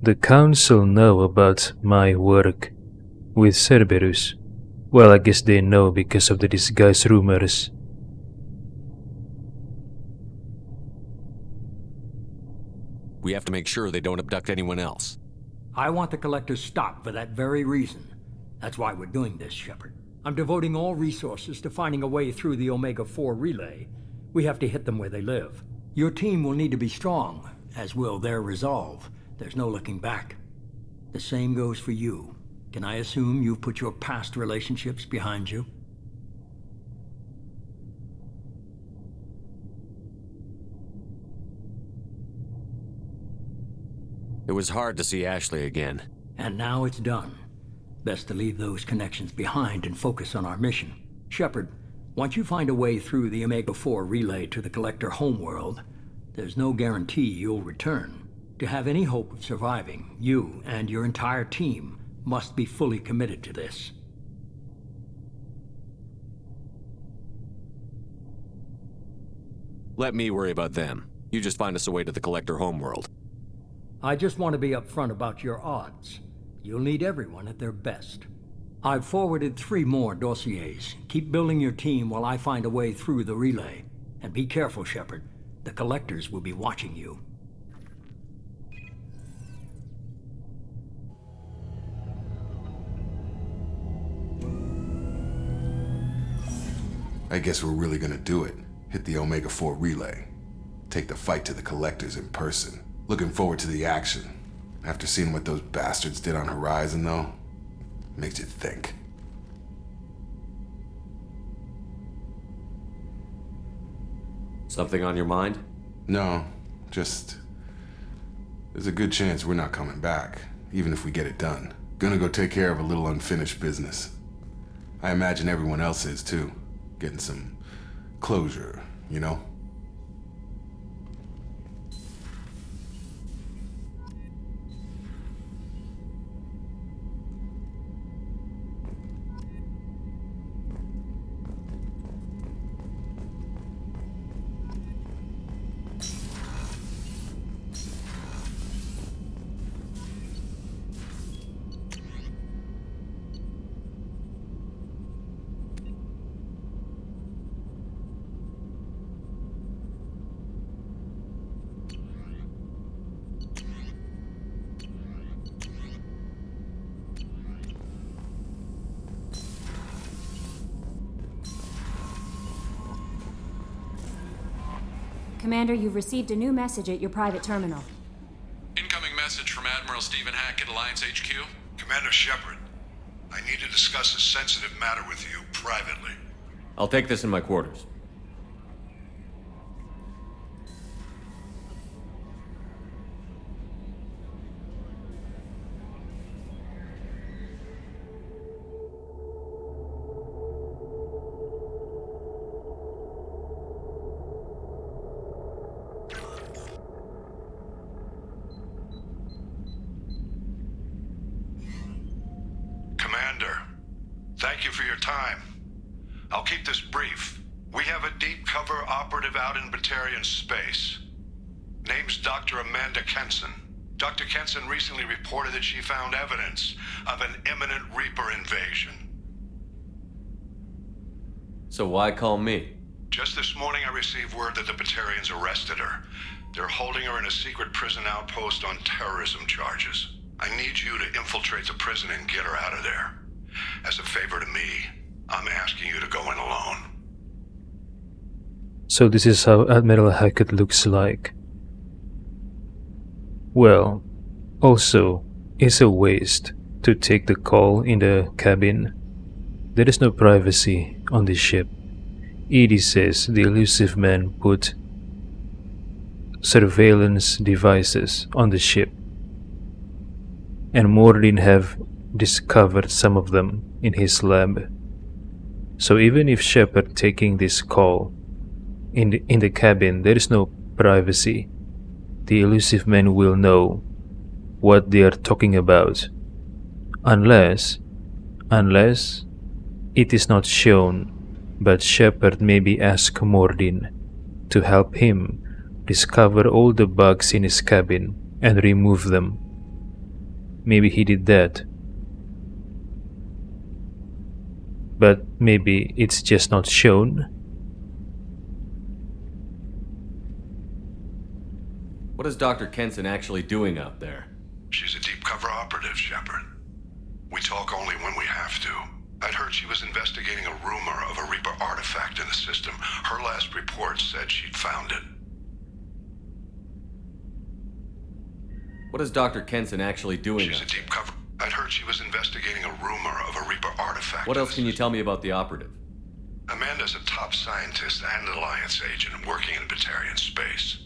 The Council know about my work with Cerberus. Well, I guess they know because of the disguised rumors. We have to make sure they don't abduct anyone else. I want the collectors stopped for that very reason. That's why we're doing this, Shepard. I'm devoting all resources to finding a way through the Omega-4 relay. We have to hit them where they live. Your team will need to be strong, as will their resolve. There's no looking back. The same goes for you. Can I assume you've put your past relationships behind you? It was hard to see Ashley again. And now it's done. Best to leave those connections behind and focus on our mission. Shepard, once you find a way through the Omega-4 relay to the Collector homeworld, there's no guarantee you'll return. To have any hope of surviving, you and your entire team must be fully committed to this. Let me worry about them. You just find us a way to the Collector homeworld. I just want to be upfront about your odds. You'll need everyone at their best. I've forwarded 3 more dossiers. Keep building your team while I find a way through the relay. And be careful, Shepard. The Collectors will be watching you. I guess we're really gonna do it. Hit the Omega-4 relay. Take the fight to the Collectors in person. Looking forward to the action. After seeing what those bastards did on Horizon, though, makes you think. Something on your mind? No, just... there's a good chance we're not coming back, even if we get it done. Gonna go take care of a little unfinished business. I imagine everyone else is, too. Getting some closure, you know? Commander, you've received a new message at your private terminal. Incoming message from Admiral Colonel Stephen Hackett, Alliance HQ? Commander Shepard, I need to discuss a sensitive matter with you privately. I'll take this in my quarters. Commander, thank you for your time. I'll keep this brief. We have a deep cover operative out in Batarian space. Name's Dr. Amanda Kenson. Dr. Kenson recently reported that she found evidence of an imminent Reaper invasion. So why call me? Just this morning I received word that the Batarians arrested her. They're holding her in a secret prison outpost on terrorism charges. I need you to infiltrate the prison and get her out of there. As a favor to me, I'm asking you to go in alone. So this is how Admiral Hackett looks like. Well, also, it's a waste to take the call in the cabin. There is no privacy on the ship. Edie says the elusive man put surveillance devices on the ship, and Mordin have discovered some of them in his lab. So even if Shepard taking this call in the cabin, there is no privacy. The elusive man will know what they are talking about, unless it is not shown, but Shepard maybe ask Mordin to help him discover all the bugs in his cabin and remove them. Maybe he did that. But maybe it's just not shown. What is Dr. Kenson actually doing out there? She's a deep cover operative, Shepard. We talk only when we have to. I'd heard she was investigating a rumor of a Reaper artifact in the system. Her last report said she'd found it. What is Dr. Kenson actually doing? She's a deep cover. I'd heard she was investigating a rumor of a Reaper artifact. What else can you tell me about the operative? Amanda's a top scientist and Alliance agent working in Batarian space.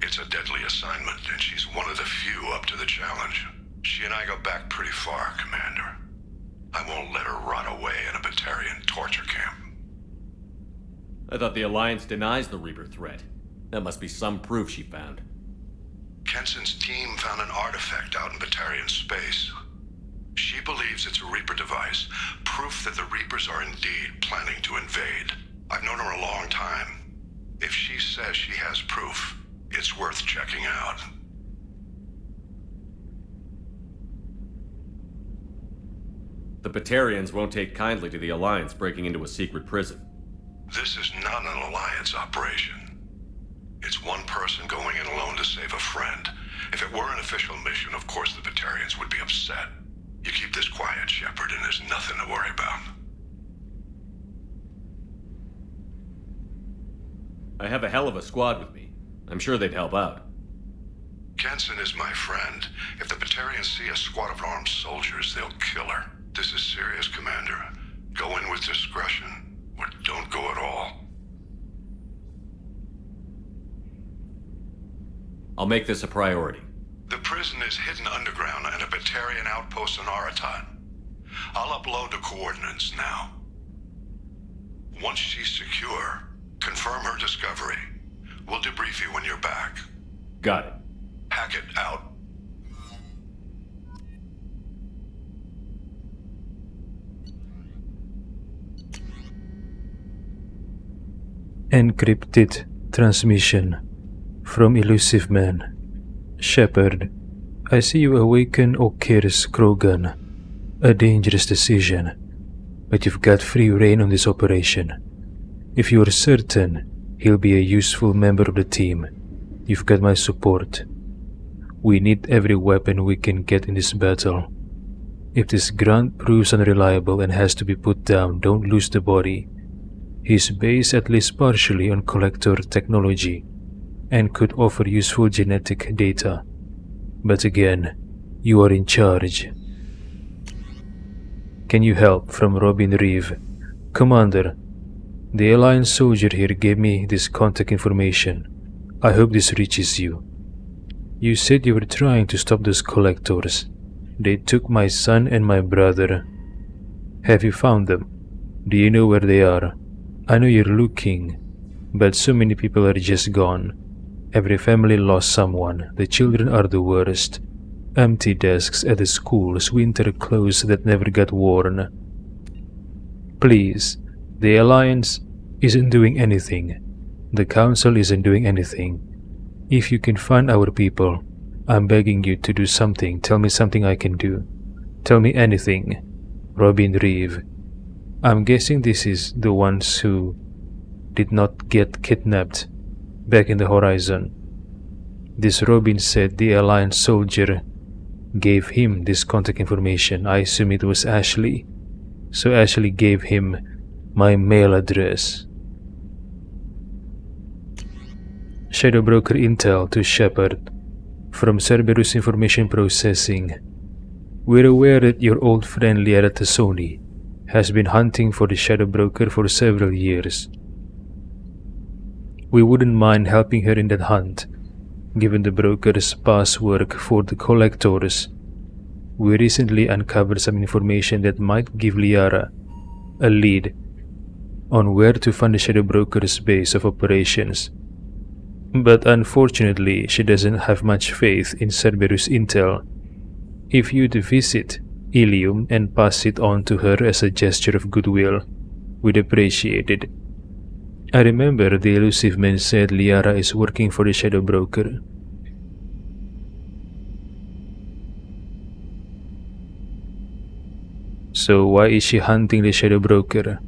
It's a deadly assignment, and she's one of the few up to the challenge. She and I go back pretty far, Commander. I won't let her rot away in a Batarian torture camp. I thought the Alliance denies the Reaper threat. That must be some proof she found. Kenson's team found an artifact out in Batarian space. She believes it's a Reaper device, proof that the Reapers are indeed planning to invade. I've known her a long time. If she says she has proof, it's worth checking out. The Batarians won't take kindly to the Alliance breaking into a secret prison. This is not an Alliance operation. It's one person going in alone to save a friend. If it were an official mission, of course the Batarians would be upset. You keep this quiet, Shepard, and there's nothing to worry about. I have a hell of a squad with me. I'm sure they'd help out. Kenson is my friend. If the Batarians see a squad of armed soldiers, they'll kill her. This is serious, Commander. Go in with discretion, or don't go at all. I'll make this a priority. The prison is hidden underground and a Batarian outpost in Aratat. I'll upload the coordinates now. Once she's secure, confirm her discovery. We'll debrief you when you're back. Got it. Hackett out. Encrypted transmission from Elusive Man. Shepard, I see you awaken Okir's Krogan. A dangerous decision, but you've got free reign on this operation. If you're certain he'll be a useful member of the team, you've got my support. We need every weapon we can get in this battle. If this grunt proves unreliable and has to be put down, don't lose the body. He's based at least partially on collector technology and could offer useful genetic data. But again, you are in charge. Can you help? From Robin Reeve. Commander, the Alliance soldier here gave me this contact information. I hope this reaches you. You said you were trying to stop those collectors. They took my son and my brother. Have you found them? Do you know where they are? I know you're looking, but so many people are just gone. Every family lost someone. The children are the worst. Empty desks at the schools, winter clothes that never got worn. Please, the Alliance isn't doing anything. The Council isn't doing anything. If you can find our people, I'm begging you to do something. Tell me something I can do. Tell me anything. Robin Reeve. I'm guessing this is the ones who did not get kidnapped back in the Horizon. This Robin said the Alliance soldier gave him this contact information. I assume it was Ashley. So Ashley gave him my mail address. Shadow Broker Intel to Shepard. From Cerberus Information Processing. We're aware that your old friend Liara Tassoni has been hunting for the Shadow Broker for several years. We wouldn't mind helping her in that hunt, given the broker's past work for the collectors. We recently uncovered some information that might give Liara a lead on where to find the Shadow Broker's base of operations. But unfortunately, she doesn't have much faith in Cerberus Intel. If you'd visit Ilium and pass it on to her as a gesture of goodwill, we'd appreciate it. I remember the elusive man said Liara is working for the Shadow Broker. So why is she hunting the Shadow Broker?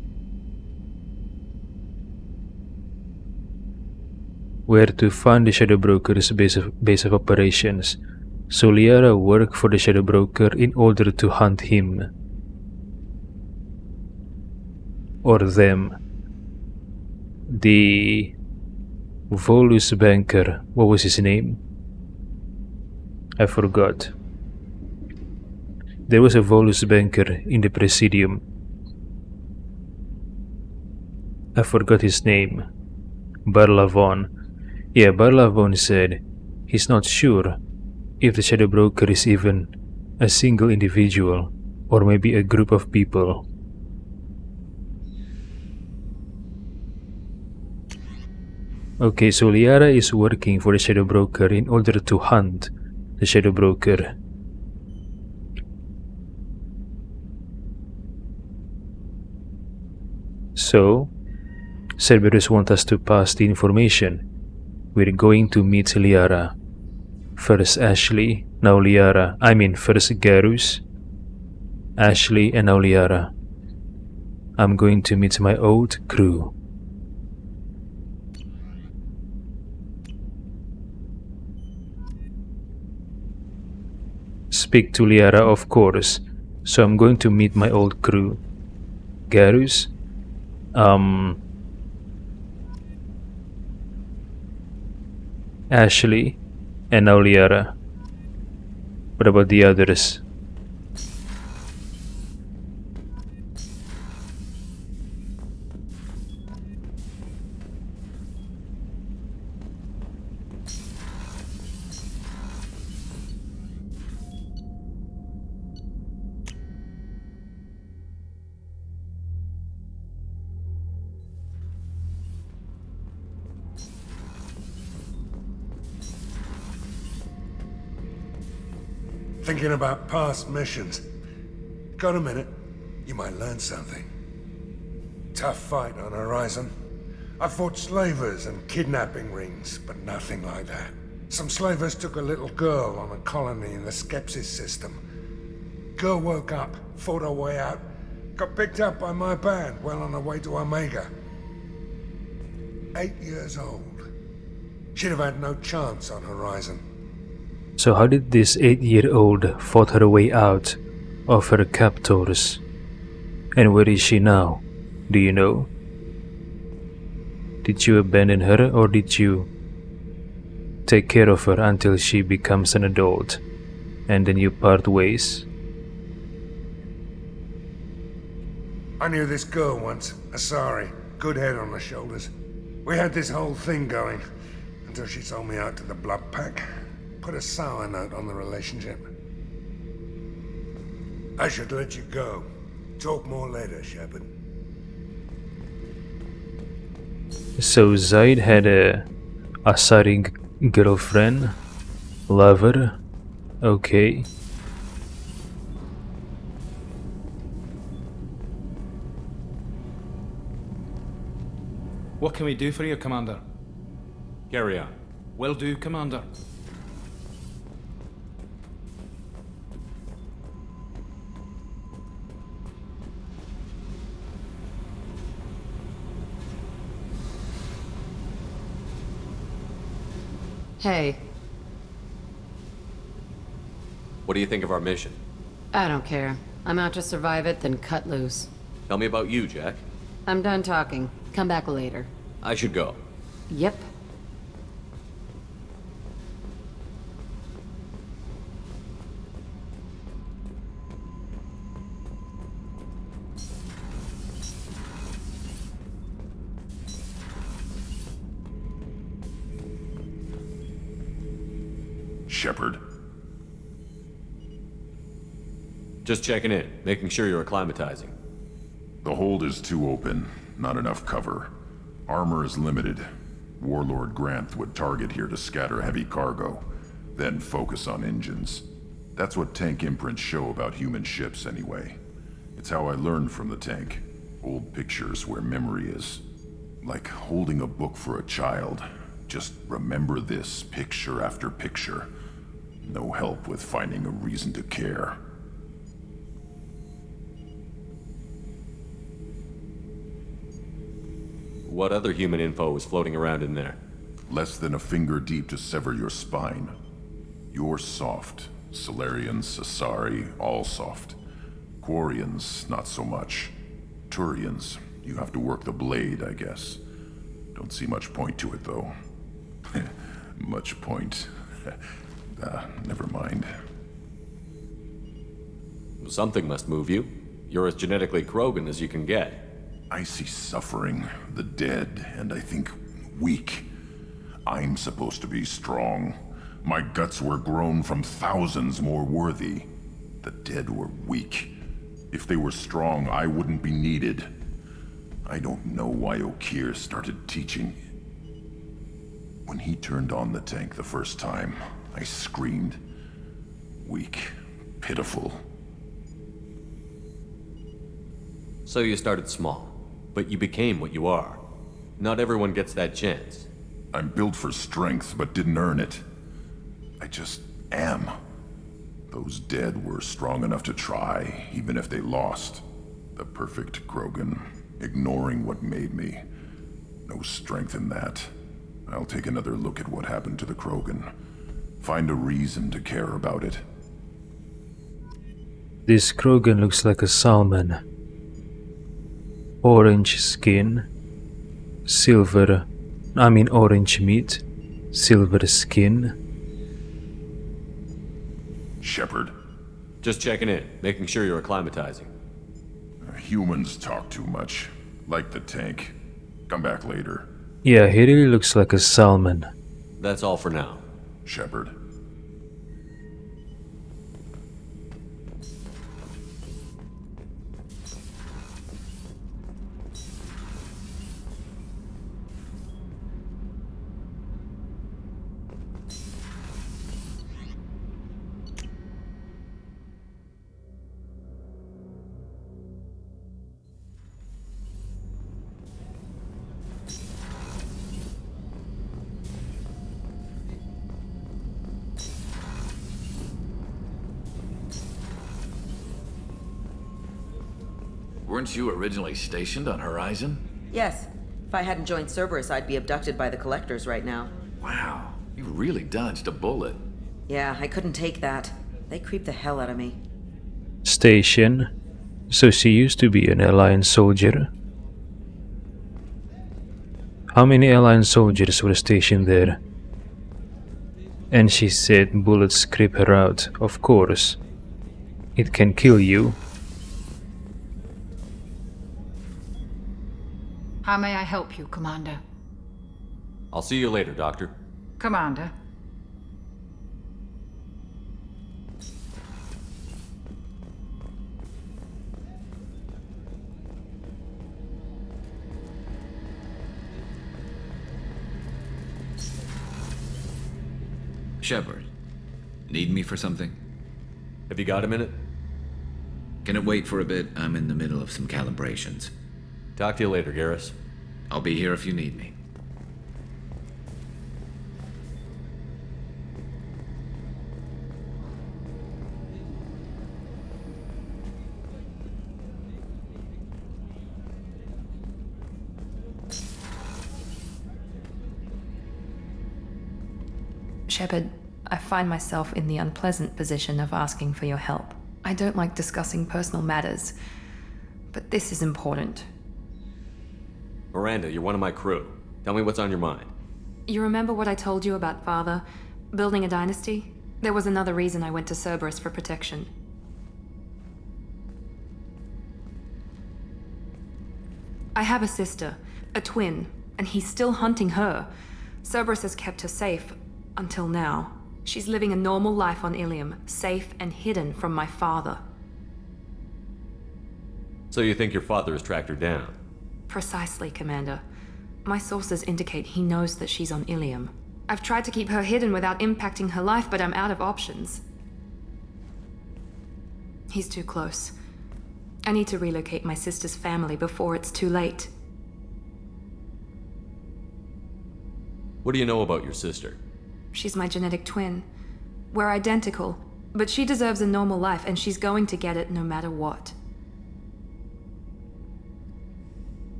Where to find the Shadow Broker's base of operations. So Liara worked for the Shadow Broker in order to hunt him. Or them. The Volus banker, what was his name? I forgot. There was a Volus banker in the Presidium. I forgot his name. Barlavon. Yeah, Barlavon said he's not sure if the Shadow Broker is even a single individual or maybe a group of people. Okay, so Liara is working for the Shadow Broker in order to hunt the Shadow Broker. So, Cerberus wants us to pass the information. We're going to meet Liara. First Ashley, now Liara. I mean first Garus, Ashley, and now Liara. I'm going to meet my old crew. Speak to Liara, of course. So I'm going to meet my old crew. Garus, Ashley, and now Liara. What about the others? Thinking about past missions. Got a minute? You might learn something. Tough fight on Horizon. I fought slavers and kidnapping rings, but nothing like that. Some slavers took a little girl on a colony in the Skepsis system. Girl woke up, fought her way out, got picked up by my band well on her way to Omega. 8 years old. She'd have had no chance on Horizon. So how did this 8-year-old fought her way out of her captors? And where is she now? Do you know? Did you abandon her or did you take care of her until she becomes an adult, and then you part ways? I knew this girl once, Asari. Good head on her shoulders. We had this whole thing going, until she sold me out to the Blood Pack. Put a sour note on the relationship. I should let you go. Talk more later, Shepard. So Zaid had a Asari girlfriend, lover, okay. What can we do for you, Commander? Carry on. Will do, Commander. Hey, What do you think of our mission? I don't care. I'm out to survive it, then cut loose. Tell me about you, Jack. I'm done talking. Come back later. I should go. Yep. Shepard. Just checking in, making sure you're acclimatizing. The hold is too open, not enough cover. Armor is limited. Warlord Granth would target here to scatter heavy cargo, then focus on engines. That's what tank imprints show about human ships anyway. It's how I learned from the tank. Old pictures where memory is. Like holding a book for a child. Just remember this picture after picture. No help with finding a reason to care. What other human info is floating around in there? Less than a finger deep to sever your spine. You're soft. Solarians, Asari, all soft. Quarians, not so much. Turians, you have to work the blade, I guess. Don't see much point to it, though. Much point. Never mind. Something must move you. You're as genetically Krogan as you can get. I see suffering, the dead, and I think weak. I'm supposed to be strong. My guts were grown from thousands more worthy. The dead were weak. If they were strong, I wouldn't be needed. I don't know why Okeer started teaching. When he turned on the tank the first time, I screamed. Weak, pitiful. So you started small, but you became what you are. Not everyone gets that chance. I'm built for strength, but didn't earn it. I just am. Those dead were strong enough to try, even if they lost. The perfect Krogan, ignoring what made me. No strength in that. I'll take another look at what happened to the Krogan. Find a reason to care about it. This Krogan looks like a salmon. Orange skin, orange meat, silver skin. Shepard. Just checking in, making sure you're acclimatizing. Humans talk too much. Like the tank. Come back later. Yeah, he really looks like a salmon. That's all for now. Shepard. Weren't you originally stationed on Horizon? Yes. If I hadn't joined Cerberus, I'd be abducted by the Collectors right now. Wow, you really dodged a bullet. Yeah, I couldn't take that. They creep the hell out of me. Station. So she used to be an Alliance soldier. How many Alliance soldiers were stationed there? And she said bullets creep her out, of course. It can kill you. How may I help you, Commander? I'll see you later, Doctor. Commander. Shepard, need me for something? Have you got a minute? Can it wait for a bit? I'm in the middle of some calibrations. Talk to you later, Garrus. I'll be here if you need me. Shepard, I find myself in the unpleasant position of asking for your help. I don't like discussing personal matters, but this is important. Miranda, you're one of my crew. Tell me what's on your mind. You remember what I told you about Father? Building a dynasty? There was another reason I went to Cerberus for protection. I have a sister, a twin, and he's still hunting her. Cerberus has kept her safe, until now. She's living a normal life on Ilium, safe and hidden from my father. So you think your father has tracked her down? Precisely, Commander. My sources indicate he knows that she's on Ilium. I've tried to keep her hidden without impacting her life, but I'm out of options. He's too close. I need to relocate my sister's family before it's too late. What do you know about your sister? She's my genetic twin. We're identical, but she deserves a normal life, and she's going to get it no matter what.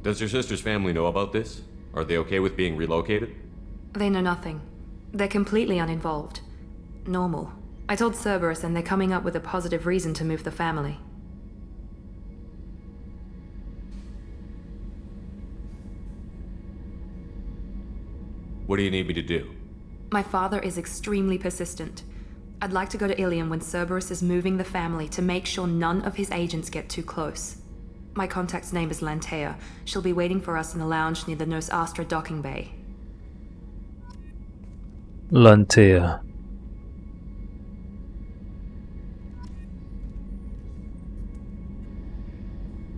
Does your sister's family know about this? Are they okay with being relocated? They know nothing. They're completely uninvolved. Normal. I told Cerberus, and they're coming up with a positive reason to move the family. What do you need me to do? My father is extremely persistent. I'd like to go to Ilium when Cerberus is moving the family to make sure none of his agents get too close. My contact's name is Lantea. She'll be waiting for us in the lounge near the Nos Astra docking bay. Lantea.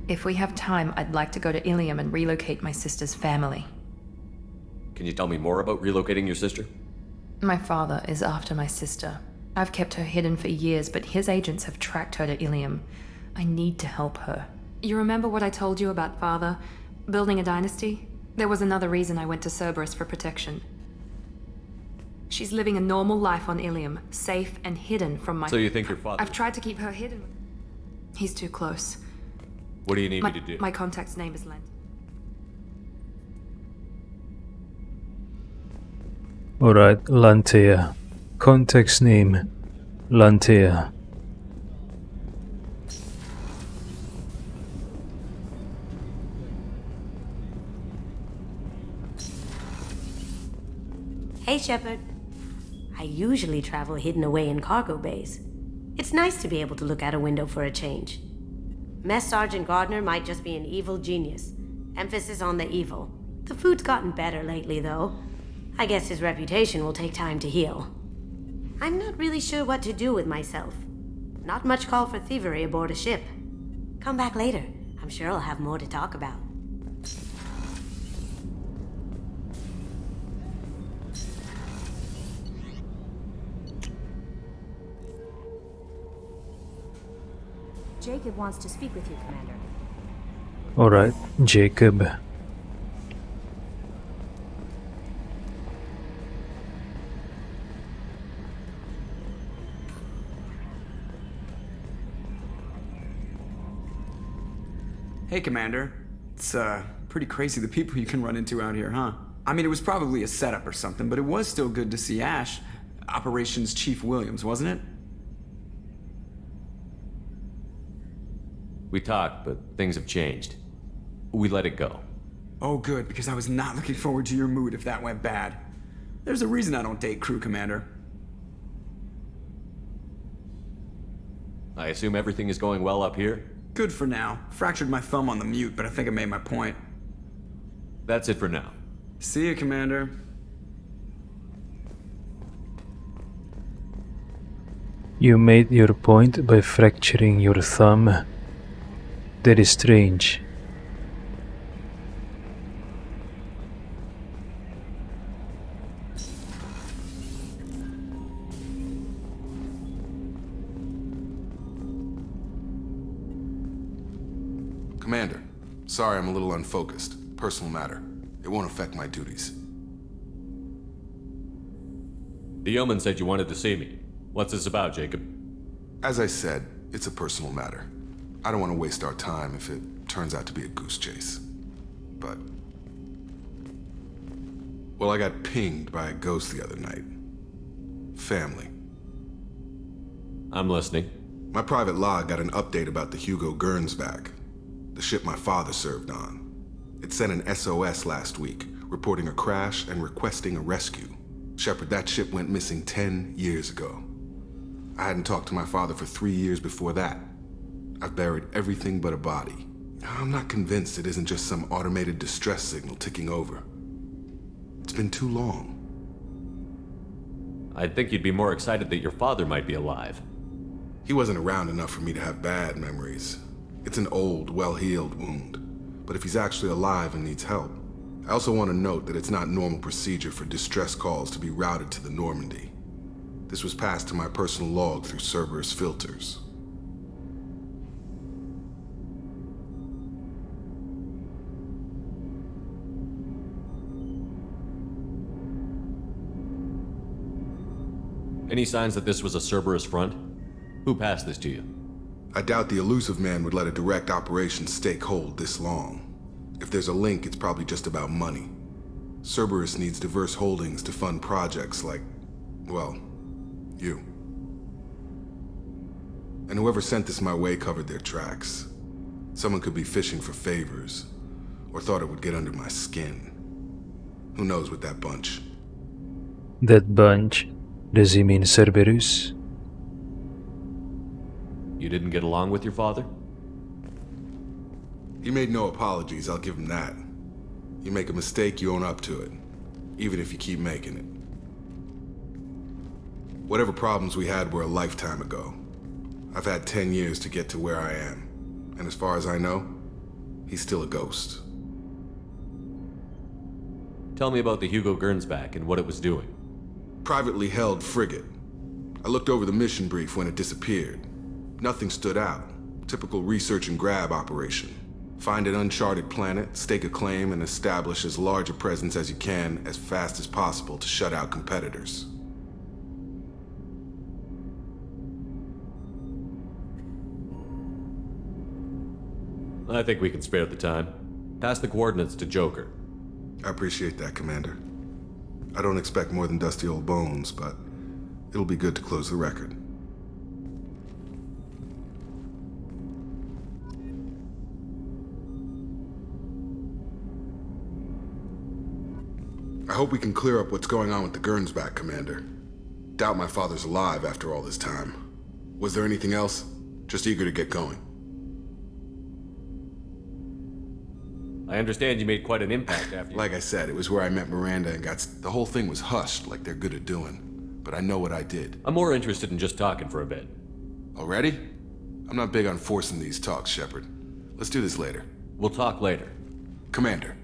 If we have time, I'd like to go to Ilium and relocate my sister's family. Can you tell me more about relocating your sister? My father is after my sister. I've kept her hidden for years, but his agents have tracked her to Ilium. I need to help her. You remember what I told you about Father? Building a dynasty? There was another reason I went to Cerberus for protection. She's living a normal life on Ilium, safe and hidden from my... So you think your father... I've tried to keep her hidden. He's too close. What do you need me to do? My contact's name is Len. Alright, Lantea. Contact's name, Lantea. Hey, Shepard. I usually travel hidden away in cargo bays. It's nice to be able to look out a window for a change. Mess Sergeant Gardner might just be an evil genius. Emphasis on the evil. The food's gotten better lately, though. I guess his reputation will take time to heal. I'm not really sure what to do with myself. Not much call for thievery aboard a ship. Come back later. I'm sure I'll have more to talk about. Jacob wants to speak with you, Commander. Alright, Jacob. Hey, Commander. It's, pretty crazy the people you can run into out here, huh? I mean, it was probably a setup or something, but it was still good to see Ash. Operations Chief Williams, wasn't it? We talked, but things have changed. We let it go. Oh, good, because I was not looking forward to your mood if that went bad. There's a reason I don't date crew, Commander. I assume everything is going well up here? Good for now. Fractured my thumb on the mute, but I think I made my point. That's it for now. See you, Commander. You made your point by fracturing your thumb. That is strange. Commander, sorry I'm a little unfocused. Personal matter. It won't affect my duties. The yeoman said you wanted to see me. What's this about, Jacob? As I said, it's a personal matter. I don't want to waste our time if it turns out to be a goose chase. But... well, I got pinged by a ghost the other night. Family. I'm listening. My private log got an update about the Hugo Gernsback, the ship my father served on. It sent an SOS last week, reporting a crash and requesting a rescue. Shepard, that ship went missing 10 years ago. I hadn't talked to my father for 3 years before that. I've buried everything but a body. I'm not convinced it isn't just some automated distress signal ticking over. It's been too long. I'd think you'd be more excited that your father might be alive. He wasn't around enough for me to have bad memories. It's an old, well-healed wound. But if he's actually alive and needs help, I also want to note that it's not normal procedure for distress calls to be routed to the Normandy. This was passed to my personal log through Cerberus filters. Any signs that this was a Cerberus front? Who passed this to you? I doubt the elusive man would let a direct operations stake hold this long. If there's a link, it's probably just about money. Cerberus needs diverse holdings to fund projects like, well, you. And whoever sent this my way covered their tracks. Someone could be fishing for favors, or thought it would get under my skin. Who knows with that bunch? That bunch? Does he mean Cerberus? You didn't get along with your father? He made no apologies, I'll give him that. You make a mistake, you own up to it. Even if you keep making it. Whatever problems we had were a lifetime ago. I've had 10 years to get to where I am. And as far as I know, he's still a ghost. Tell me about the Hugo Gernsback and what it was doing. Privately held frigate. I looked over the mission brief when it disappeared. Nothing stood out. Typical research and grab operation. Find an uncharted planet, stake a claim, and establish as large a presence as you can as fast as possible to shut out competitors. I think we can spare the time. Pass the coordinates to Joker. I appreciate that, Commander. I don't expect more than dusty old bones, but it'll be good to close the record. I hope we can clear up what's going on with the Gernsback, Commander. Doubt my father's alive after all this time. Was there anything else? Just eager to get going. I understand you made quite an impact after you... Like I said, it was where I met Miranda and got... The whole thing was hushed, like they're good at doing. But I know what I did. I'm more interested in just talking for a bit. Already? I'm not big on forcing these talks, Shepard. Let's do this later. We'll talk later. Commander.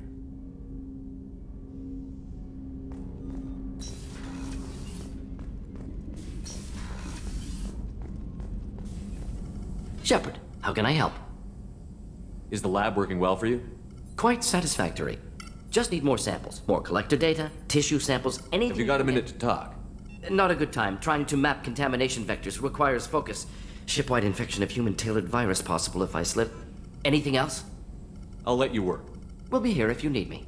Shepard, how can I help? Is the lab working well for you? Quite satisfactory. Just need more samples. More collector data, tissue samples, anything. Have you got a minute to talk? Not a good time. Trying to map contamination vectors requires focus. Shipwide infection of human-tailored virus possible if I slip. Anything else? I'll let you work. We'll be here if you need me.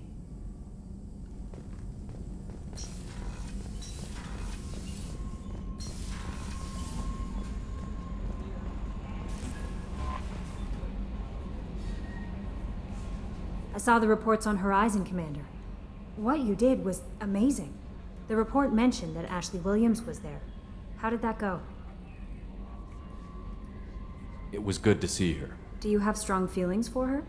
I saw the reports on Horizon, Commander. What you did was amazing. The report mentioned that Ashley Williams was there. How did that go? It was good to see her. Do you have strong feelings for her?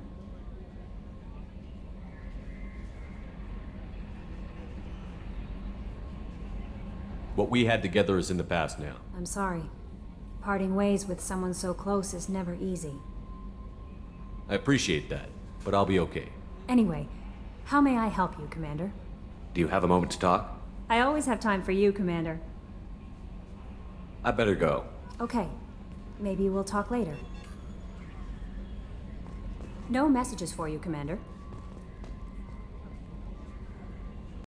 What we had together is in the past now. I'm sorry. Parting ways with someone so close is never easy. I appreciate that, but I'll be okay. Anyway, how may I help you, Commander? Do you have a moment to talk? I always have time for you, Commander. I better go. Okay. Maybe we'll talk later. No messages for you, Commander.